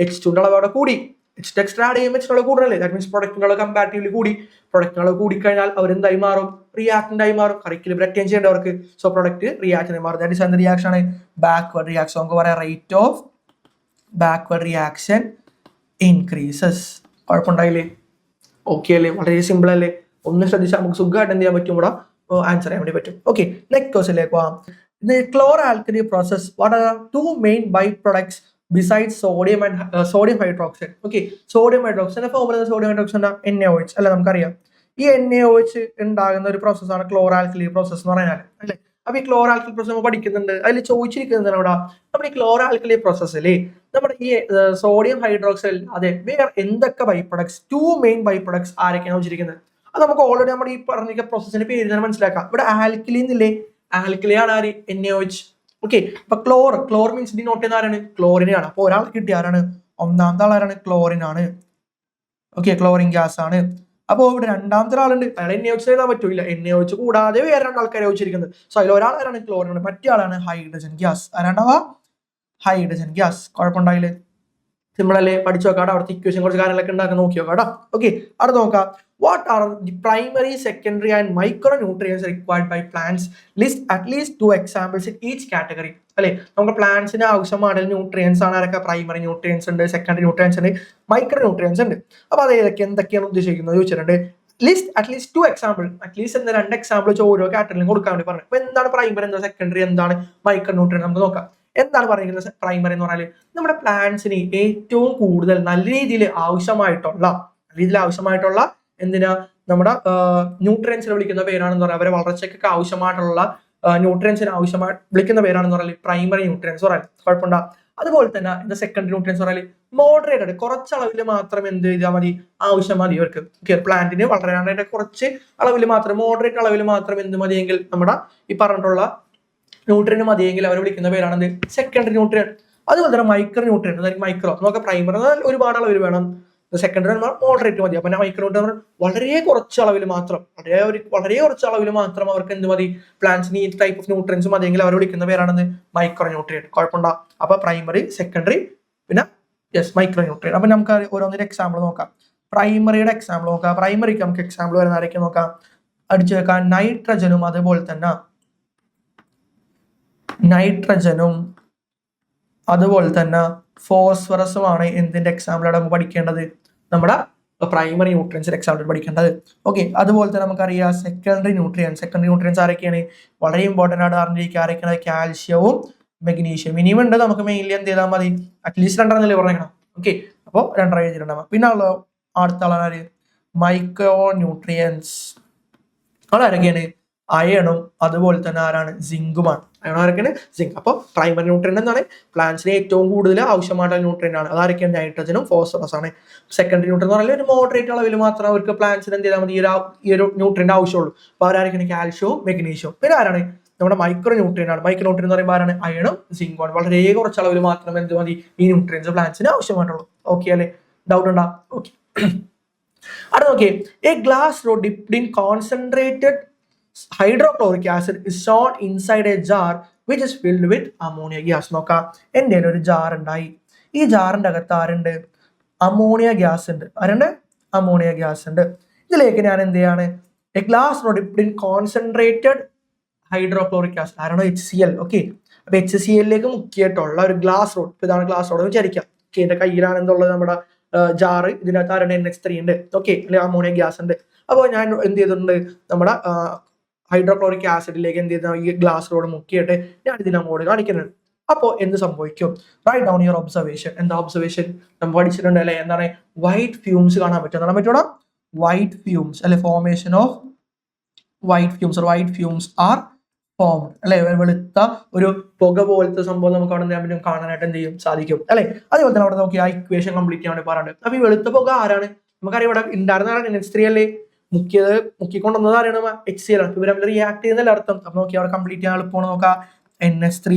H2ന്റെ അളവ് അവിടെ കൂടി H2 എക്സ്ട്രാ ആഡ് ചെയ്യുമ്പോൾ H2 കൂടണല്ലേ, ദാറ്റ് മീൻസ് പ്രൊഡക്റ്റിന്റെ അളവ് കമ്പാരിറ്റീവ്ലി കൂടി. പ്രൊഡക്റ്റിന്റെ കൂടി കഴിഞ്ഞാൽ അവർ എന്തായി മാറും റിയാക്ടന്റ് ആയി മാറും. ഇക്വിലിബ്രിയം അറ്റൈൻ ചെയ്യേണ്ടവർക്ക്. സോ പ്രൊഡക്റ്റ് റിയാക്ടന്റ് മാറും. ദാറ്റ് ഇസ് എന്ത് റിയാക്ഷൻ ആണ് ബാക്ക്വേർഡ് റിയാക്ഷൻ. നമുക്ക് പറയാം rate of backward reaction increases. കുഴപ്പമുണ്ടായില്ലേ? ഓക്കെ അല്ലേ? വളരെ സിമ്പിൾ അല്ലേ? ഒന്ന് ശ്രദ്ധിച്ചാൽ നമുക്ക് സുഖമായിട്ട് എന്ത് ചെയ്യാൻ പറ്റും, ഇവിടെ ആൻസർ ചെയ്യാൻ വേണ്ടി പറ്റും. ഓക്കെ, നെക്സ്റ്റ് ക്വസ്റ്റ്യനിലേക്ക് പോവാം. In the chloralkali process, what are the two main byproducts besides sodium and sodium hydroxide? Okay, sodium hydroxide formula sodium hydroxide NaOH അല്ലെ, നമുക്കറിയാം. ഈ NaOH ഉണ്ടാകുന്ന ഒരു പ്രോസസ്സാണ് ക്ലോറാൽക്കലി പ്രോസസ് എന്ന് പറയുന്നത് അല്ലെ. അപ്പൊ ഈ ക്ലോറാൽക്കലി പ്രോസസ് നമ്മൾ പഠിക്കുന്നുണ്ട്. അതിൽ ചോദിച്ചിരിക്കുന്നത് ഇവിടെ നമ്മുടെ ഈ ക്ലോറാൽക്കലി പ്രോസസ്സിൽ നമ്മുടെ ഈ സോഡിയം ഹൈഡ്രോക്സൈഡ് അതെ വേറെ എന്തൊക്കെ by products, two main by products ആരൊക്കെയാണ് ചോദിച്ചിരിക്കുന്നത്? അത് നമുക്ക് ഓൾറെഡി നമ്മുടെ ഈ പറഞ്ഞ പ്രോസസ്സിന്റെ പേര് തന്നെ മനസ്സിലാക്കാം. ഇവിടെ ആൽക്കലി എന്നില്ലേ, ആൽക്കലിയാണ് ആര് NaOH. ഓക്കെ, അപ്പൊ ക്ലോർ മീൻസ് ഡിനോട്ട് ചെയ്യുന്ന ആരാണ് ക്ലോറിനെയാണ്. അപ്പൊ ഒരാൾ കിട്ടിയ ആരാണ് ഒന്നാമത്തെ ആളാരാണ് ക്ലോറിൻ ആണ്. ഓക്കെ, ക്ലോറിൻ ഗ്യാസ് ആണ്. അപ്പൊ ഇവിടെ രണ്ടാമത്തെ ആളുണ്ട്, അയാൾ NaOH എഴുതാൻ പറ്റൂല. NaOH കൂടാതെ വേറെ രണ്ടാൾക്കാരെ ചോദിച്ചിരിക്കുന്നത്. സോ അതിൽ ഒരാൾ ആരാണ് ക്ലോറിൻ ആണ്, മറ്റേ ആളാണ് ഹൈഡ്രജൻ ഗ്യാസ്. ആരാണ്ടാവാ ഹൈഡ്രജൻ ഗ്യാസ്. കുഴപ്പമുണ്ടായില്ലേ? സിമ്പിൾ അല്ലേ? പഠിച്ചു നോക്കാം. അവിടുത്തെ ഇക്വേഷൻ കുറച്ച് കാര്യങ്ങളൊക്കെ ഉണ്ടാക്കാൻ നോക്കി നോക്കാം. ഓക്കെ, അടുത്ത് നോക്കാം. What are the primary, secondary and micronutrients required by plants? List at least 2 examples in each category. അല്ലെ, നമുക്ക് പ്ലാന്റ്സിന് ആവശ്യമായ ന്യൂട്രിയൻസ് ആണ് ആരൊക്കെ? പ്രൈമറി ന്യൂട്രിയൻസ് ഉണ്ട്, സെക്കൻഡറി ന്യൂട്രിയൻസ് ഉണ്ട്, മൈക്രോ ന്യൂട്രിയൻസ് ഉണ്ട്. അപ്പൊ അത് എന്തൊക്കെയാണ് ഉദ്ദേശിക്കുന്നത് ചോദിച്ചിട്ടുണ്ട്. ലിസ്റ്റ് അറ്റ്ലീസ്റ്റ് 2 എക്സാമ്പിൾ, അറ്റ്ലീസ്റ്റ് എന്താ 2 എക്സാമ്പിൾ വെച്ച് ഓരോ കാറ്റഗറിയും കൊടുക്കാൻ വേണ്ടി പറഞ്ഞു. അപ്പൊ എന്താണ് പ്രൈമറി, എന്താ സെക്കൻഡറി, എന്താണ് മൈക്രോ ന്യൂട്രിയൻ നമുക്ക് നോക്കാം. എന്താണ് പറയുന്നത് പ്രൈമറി എന്ന് പറഞ്ഞാൽ നമ്മുടെ പ്ലാന്റ്സിന് ഏറ്റവും കൂടുതൽ നല്ല രീതിയിൽ ആവശ്യമായിട്ടുള്ള എന്തിനാ നമ്മുടെ ന്യൂട്രിയൻസിനെ വിളിക്കുന്ന പേരാണെന്ന് പറയാം. അവരെ വളർച്ചയ്ക്കൊക്കെ ആവശ്യമായിട്ടുള്ള ന്യൂട്രിയൻസിന് ആവശ്യമായി വിളിക്കുന്ന പേരാണെന്ന് പറഞ്ഞാൽ പ്രൈമറി ന്യൂട്രിയൻസ് പറയാം. കുഴപ്പമുണ്ടാ. അതുപോലെ തന്നെ എന്താ സെക്കൻഡറി ന്യൂട്രിയൻസ് പറഞ്ഞാൽ മോഡറേറ്റഡ്, കുറച്ചളവിൽ മാത്രം എന്ത് ചെയ്താൽ മതി, ആവശ്യം മതി അവർക്ക്. പ്ലാന്റിന് വളരാനായിട്ട് കുറച്ച് അളവിൽ മാത്രം, മോഡറേറ്റ് അളവിൽ മാത്രം എന്ത് മതിയെങ്കിൽ നമ്മുടെ ഈ പറഞ്ഞിട്ടുള്ള ന്യൂട്രിയൻ മതിയെങ്കിൽ അവർ വിളിക്കുന്ന പേരാണെന്ത് സെക്കൻഡറി ന്യൂട്രിയൻ. അതുപോലെ തന്നെ മൈക്രോ ന്യൂട്രിയൻ, അതായത് മൈക്രോ നമുക്ക് പ്രൈമറി ഒരുപാട് അളവിൽ വേണം, സെക്കൻഡറി മോഡറേറ്റ് മതി. അപ്പൊ മൈക്രോ ന്യൂട്രിയൻ വളരെ കുറച്ച് അളവിൽ മാത്രം, വളരെ കുറച്ച് അളവിൽ മാത്രം അവർക്ക് എന്ത് മതി, പ്ലാന്റ്സിന് ഈ ടൈപ്പ് ഓഫ് ന്യൂട്രിയൻസ് മതിയെങ്കിൽ അവർ വിളിക്കുന്ന പേരാണെന്ന് മൈക്രോ ന്യൂട്രിയൻ. കുഴപ്പമുണ്ടാ. അപ്പൊ പ്രൈമറി, സെക്കൻഡറി, പിന്നെ മൈക്രോ ന്യൂട്രിയൻ. അപ്പൊ നമുക്ക് ഓരോന്നിന്റെ എക്സാമ്പിൾ നോക്കാം. പ്രൈമറിയുടെ എക്സാമ്പിൾ നോക്കാം. പ്രൈമറിക്ക് നമുക്ക് എക്സാമ്പിൾ വരുന്ന ആരൊക്കെ നോക്കാം. അടിച്ചു വെക്കാം. നൈട്രജനും അതുപോലെ തന്നെ ഫോസ്ഫറസുമാണ് എന്തിന്റെ എക്സാമ്പിളാണ് നമുക്ക് പഠിക്കേണ്ടത്, നമ്മുടെ പ്രൈമറി ന്യൂട്രിയൻസിന്റെ എക്സാമ്പിൾ പഠിക്കേണ്ടത്. ഓക്കെ, അതുപോലെ തന്നെ നമുക്കറിയാം സെക്കൻഡറി ന്യൂട്രിയൻസ് ആരൊക്കെയാണ്, വളരെ ഇമ്പോർട്ടന്റ് ആണ് അറിഞ്ഞിരിക്കുക. ആരൊക്കെയാണ്? കാൽഷ്യവും മെഗ്നീഷ്യം. ഇനിയും ഉണ്ട്, നമുക്ക് മെയിൻലി എന്ത് ചെയ്താൽ മതി, അറ്റ്ലീസ്റ്റ് 2 പറഞ്ഞേക്കണം. ഓക്കെ, അപ്പോൾ 2 എഴുതിയിട്ടുണ്ടാവും. പിന്നെ അടുത്ത ആളാണ് മൈക്രോ ന്യൂട്രിയൻസ്. ആരൊക്കെയാണ്? അയണും അതുപോലെ തന്നെ ആരാണ്? സിങ്കുമാണ്. അയണാരൊക്കെയാണ്? സിങ്ക്. അപ്പോൾ പ്രൈമറി ന്യൂട്രിയൻ എന്നാണ് പ്ലാന്റ്സിന് ഏറ്റവും കൂടുതൽ ആവശ്യമായിട്ടുള്ള ന്യൂട്രിയൻ ആണ്. അതാരൊക്കെയാണ്? നൈട്രജനും ഫോസ്ഫറസ് ആണ്. സെക്കൻഡറി ന്യൂട്രിയൻ എന്ന് പറഞ്ഞാൽ ഒരു മോഡറേറ്റ് അളവിൽ മാത്രം അവർക്ക് പ്ലാന്റ്സിന് എന്ത് ചെയ്താൽ മതി, ഈ ഒരു ന്യൂട്രിയന്റെ ആവശ്യമുള്ളൂ. അപ്പോൾ ആരൊക്കെയാണ്? കാൽഷ്യവും മെഗ്നീഷ്യവും. പിന്നെ ആരാണ്? നമ്മുടെ മൈക്രോ ന്യൂട്രിയൻ ആണ്. മൈക്രോ ന്യൂട്രിയൻ എന്ന് പറയുമ്പോൾ ആരാണ്? അയണും സിങ്കുമാണ്. വളരെ കുറച്ച് അളവിൽ മാത്രം എന്ത് മതി, ഈ ന്യൂട്രിയൻസ് പ്ലാന്റ്സിന് ആവശ്യമായിട്ടുള്ളൂ. ഓക്കെ അല്ലേ? ഡൗട്ട് ഉണ്ടോ? ഓക്കെ, അടുത്ത നോക്കിയേ. A glass rod dipped in concentrated hydrochloric acid is shown inside a jar which is filled with ammonia gas. നോക്കാം, എൻ്റെ ഒരു ജാർ ഉണ്ടായി. ഈ ജാറിന്റെ അകത്ത് ആരുണ്ട്? അമോണിയ ഗ്യാസ് ഉണ്ട്. ആരുണ്ട്? അമോണിയ ഗ്യാസ് ഉണ്ട്. ഇതിലേക്ക് ഞാൻ എന്ത് ചെയ്യാണ്? A glass rod dipped in concentrated hydrochloric acid, ആരാണോ? HCl. ഓക്കെ, അപ്പൊ HClലേക്ക് മുക്കിയിട്ടുള്ള ഒരു ഗ്ലാസ് റോഡ്, ഇതാണ് ഗ്ലാസ് റോഡ് വിചാരിക്കാം. ഓക്കെ, എന്റെ കയ്യിലാണ് എന്തുള്ളത്, നമ്മുടെ ജാറ്. ഇതിനകത്ത് ആരുടെ? NH3 ഉണ്ട്. ഓക്കെ, അല്ലെങ്കിൽ അമോണിയ ഗ്യാസ് ഉണ്ട്. അപ്പോൾ ഞാൻ എന്ത് ചെയ്തിട്ടുണ്ട്, നമ്മുടെ ഹൈഡ്രോക്ലോറിക് ആസിഡിലേക്ക് എന്ത് ചെയ്താൽ ഈ ഗ്ലാസ് റോഡ് മുക്കിയിട്ട് ഞാൻ ഇതിനങ്ങോട്ട് കാണിക്കുന്നുണ്ട്. അപ്പോൾ എന്ത് സംഭവിക്കും? Write down your observation. എന്താ ഒബ്സർവേഷൻ? നമ്മൾ പഠിച്ചിട്ടുണ്ട് അല്ലെ, എന്താണ്? വൈറ്റ് ഫ്യൂംസ് കാണാൻ പറ്റും. കാണാൻ പറ്റൂടാ? വൈറ്റ് ഫ്യൂംസ് അല്ലെ, formation of white fumes are formed അല്ലെ. വെളുത്ത ഒരു പുക പോലത്തെ സംഭവം നമുക്ക് അവിടെ എന്ത് ചെയ്യാൻ കാണാനായിട്ട് എന്ത് ചെയ്യും സാധിക്കും അല്ലെ. അതേപോലെ തന്നെ അവിടെ നോക്കി ആ ഇക്വേഷൻ കംപ്ലീറ്റ് ചെയ്യാൻ വേണ്ടി പറയുന്നുണ്ട്. അപ്പൊ ഈ വെളുത്ത പുക ആരാണ്? നമുക്കറിയാം ഇവിടെ ഉണ്ടായിരുന്ന NH3 അല്ലേ. മുക്കിക്കൊണ്ടുവന്നത് അറിയണം HCl ആണ്. ഇവർ തമ്മിൽ റിയാക്ട് ചെയ്യുന്നതിൽ അർത്ഥം. അപ്പൊ നോക്കി അവിടെ കംപ്ലീറ്റ് ചെയ്യാൻ എളുപ്പമാണ്. നോക്കാം, NH3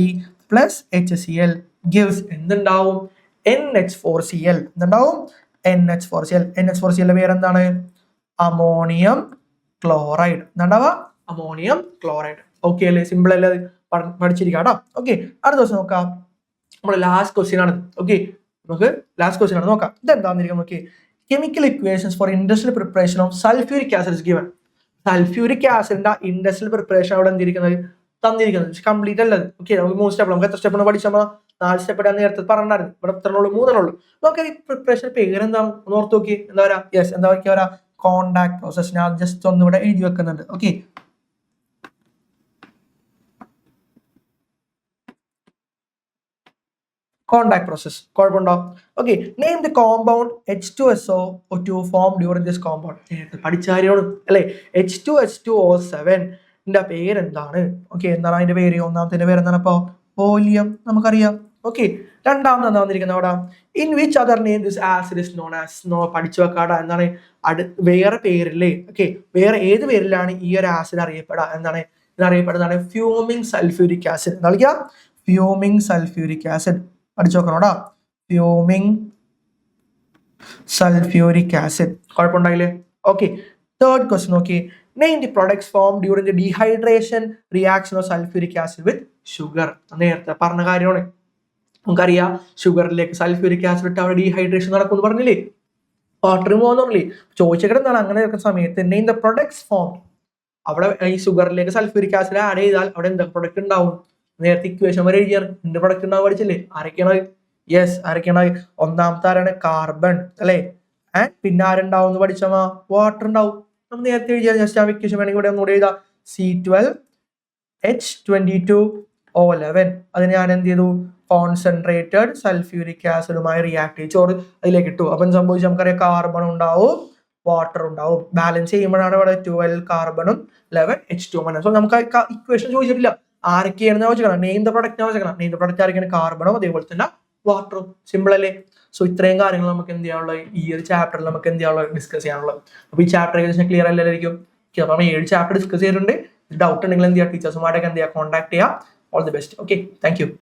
പ്ലസ് HCl gives എന്തുണ്ടാവും? NH4Cl. എന്തുണ്ടാവും? NH4Cl. NH4Cl പേര് എന്താണ്? Ammonium chloride. എന്താണ്ടാവുക? Ammonium chloride. ഓക്കെ അല്ലേ? സിമ്പിൾ അല്ലേ? പഠിച്ചിരിക്കാം കേട്ടോ. ഓക്കെ, അടുത്ത ദിവസം നോക്കാം. നമ്മുടെ ലാസ്റ്റ് ക്വസ്റ്റ്യൻ ആണ്. ഓക്കെ, നമുക്ക് ലാസ്റ്റ് ക്വസ്റ്റ്യൻ ആണ് നോക്കാം. ഇതെന്താന്നിരിക്കും നോക്കി. Chemical equations for industrial preparation of sulphuric acid is given. സൾഫ്യൂരിക് ആസിഡിന്റെ ഇൻഡസ്ട്രിയൽ പ്രിപ്പറേഷൻ അവിടെ എന്തിരിക്കുന്നത്? തന്നിരിക്കുന്നത്. കംപ്ലീറ്റ് അല്ലത്. ഓക്കെ, നമുക്ക് 3 സ്റ്റെപ്പ്. നമുക്ക് എത്ര സ്റ്റെപ്പ് പഠിച്ചാൽ 4 സ്റ്റെപ്പ് നേരത്തെ പറഞ്ഞായിരുന്നു. ഇവിടെ എത്രയുള്ളൂ? 3 ഉള്ളൂ. നമുക്ക് ഈ പ്രിപ്പറേഷൻ പേരെന്താണ് ഒന്ന് ഓർത്ത് നോക്കി. എന്താ പറയാ? യെസ്, എന്താ പറയാ? Contact process. ഞാൻ ജസ്റ്റ് ഒന്ന് ഇവിടെ എഴുതി വെക്കുന്നുണ്ട്. Okay, contact process. കുഴപ്പമുണ്ടോ? Okay, name the compound H2SO2 form during this compound. പഠിച്ച കാര്യമാണ് അല്ലെ? H2H2O7 പേരെന്താണ്? ഓക്കെ, എന്താണ് അതിന്റെ പേര്? ഒന്നാമത്തെ പേര് എന്താണ്? അപ്പോ വോളിയം നമുക്കറിയാം. ഓക്കെ, രണ്ടാമത് എന്താ വന്നിരിക്കുന്നത് അവിടെ? In which other name this acid is known as. പഠിച്ചു വെക്കാടാ. എന്താണ് വേറെ പേരില്ലേ? ഓക്കെ, വേറെ ഏത് പേരിലാണ് ഈ ഒരു ആസിഡ് അറിയപ്പെടുക? എന്താണ് ഇതിനറിയപ്പെടുന്നതാണ്? Fuming sulphuric acid. എന്താ വിളിക്കുക? Fuming sulphuric acid. പഠിച്ചു നോക്കണോടാ. Fuming sulphuric acid. കുഴപ്പമുണ്ടായില്ലേ? ഓക്കെ, തേർഡ് ക്വസ്റ്റ്യൻ നോക്കി. Name the products form during the dehydration reaction of sulphuric acid with sugar. നേരത്തെ പറഞ്ഞ കാര്യമാണ്. നമുക്കറിയാം, ഷുഗറിലേക്ക് സൾഫ്യൂരിക് ആസിഡ് ഇട്ട് അവിടെ ഡീഹൈഡ്രേഷൻ നടക്കുമെന്ന് പറഞ്ഞില്ലേ? വാട്ടർ പോകുന്നില്ലേ? ചോദിച്ചേക്കടെ എന്താണ് അങ്ങനെ സമയത്ത് നെയിം ദ പ്രൊഡക്ട്സ് ഫോം. അവിടെ ഈ ഷുഗറിലേക്ക് സൾഫ്യൂരിക് ആസിഡ് ആഡ് ചെയ്താൽ അവിടെ എന്തൊക്കെ പ്രൊഡക്റ്റ് ഉണ്ടാവും? നേരത്തെ ഇക്വേഷൻ വരെ എഴുതിയാണ്. എന്ത് പ്രൊഡക്റ്റ് ഉണ്ടാവും പഠിച്ചില്ലേ? ആരൊക്കെയാണ്? യെസ്, ആരൊക്കെയാണ്? ഒന്നാമത്തെ ആരാണ്? കാർബൺ അല്ലെ? പിന്നെ ആരുണ്ടാവും എന്ന് പഠിച്ചാൽ വാട്ടർ ഉണ്ടാവും. നമ്മൾ നേരത്തെ എഴുതിയാൽ ജസ്റ്റ് ആ ഇക്വേഷൻ വേണമെങ്കിൽ ഇവിടെ ഒന്നുകൂടെ എഴുതാം. C12H22O11. അതിന് ഞാൻ എന്ത് ചെയ്തു? കോൺസെൻട്രേറ്റഡ് സൾഫ്യൂരിക് ആസിഡുമായി റിയാക്ട് ചെയ്ത് ചോറ് അതിലേക്ക് ഇട്ടു. അപ്പം സംഭവിച്ചു നമുക്കറിയാം, കാർബൺ ഉണ്ടാവും, വാട്ടർ ഉണ്ടാവും. ബാലൻസ് ചെയ്യുമ്പോഴാണ് ഇവിടെ 12 കാർബണും 11 H2O. സോ നമുക്ക് ഇക്വേഷൻ ചോദിച്ചിട്ടില്ല. ആരൊക്കെയാണെന്ന് ചോദിക്കണം. നെയിം ദ പ്രൊഡക്റ്റ് ചോദിക്കണം. നെയിം ദ പ്രൊഡക്റ്റ് ആരൊക്കെയാണ്? കാർബണും അതേപോലെ തന്നെ വാട്ടറും. സിമ്പിൾ അല്ലേ? സോ ഇത്രയും കാര്യങ്ങൾ നമുക്ക് എന്ത് ചെയ്യാനുള്ളത്? ഈ ഒരു ചാപ്റ്ററിൽ നമുക്ക് എന്ത് ചെയ്യാനുള്ളത്? ഡിസ്കസ് ചെയ്യാനുള്ളത്. അപ്പൊ ഈ ചാപ്റ്റർ ഏകദേശം ക്ലിയർ അല്ലായിരിക്കും. അപ്പൊ 7 ചാപ്റ്റർ ഡിസ്കസ് ചെയ്തിട്ടുണ്ട്. ഡൗട്ട് ഉണ്ടെങ്കിൽ എന്ത് ചെയ്യുക? ടീച്ചേഴ്സുമായിട്ടൊക്കെ എന്ത് ചെയ്യുക? കോൺടാക്ട് ചെയ്യുക. All the best. Okay, thank you.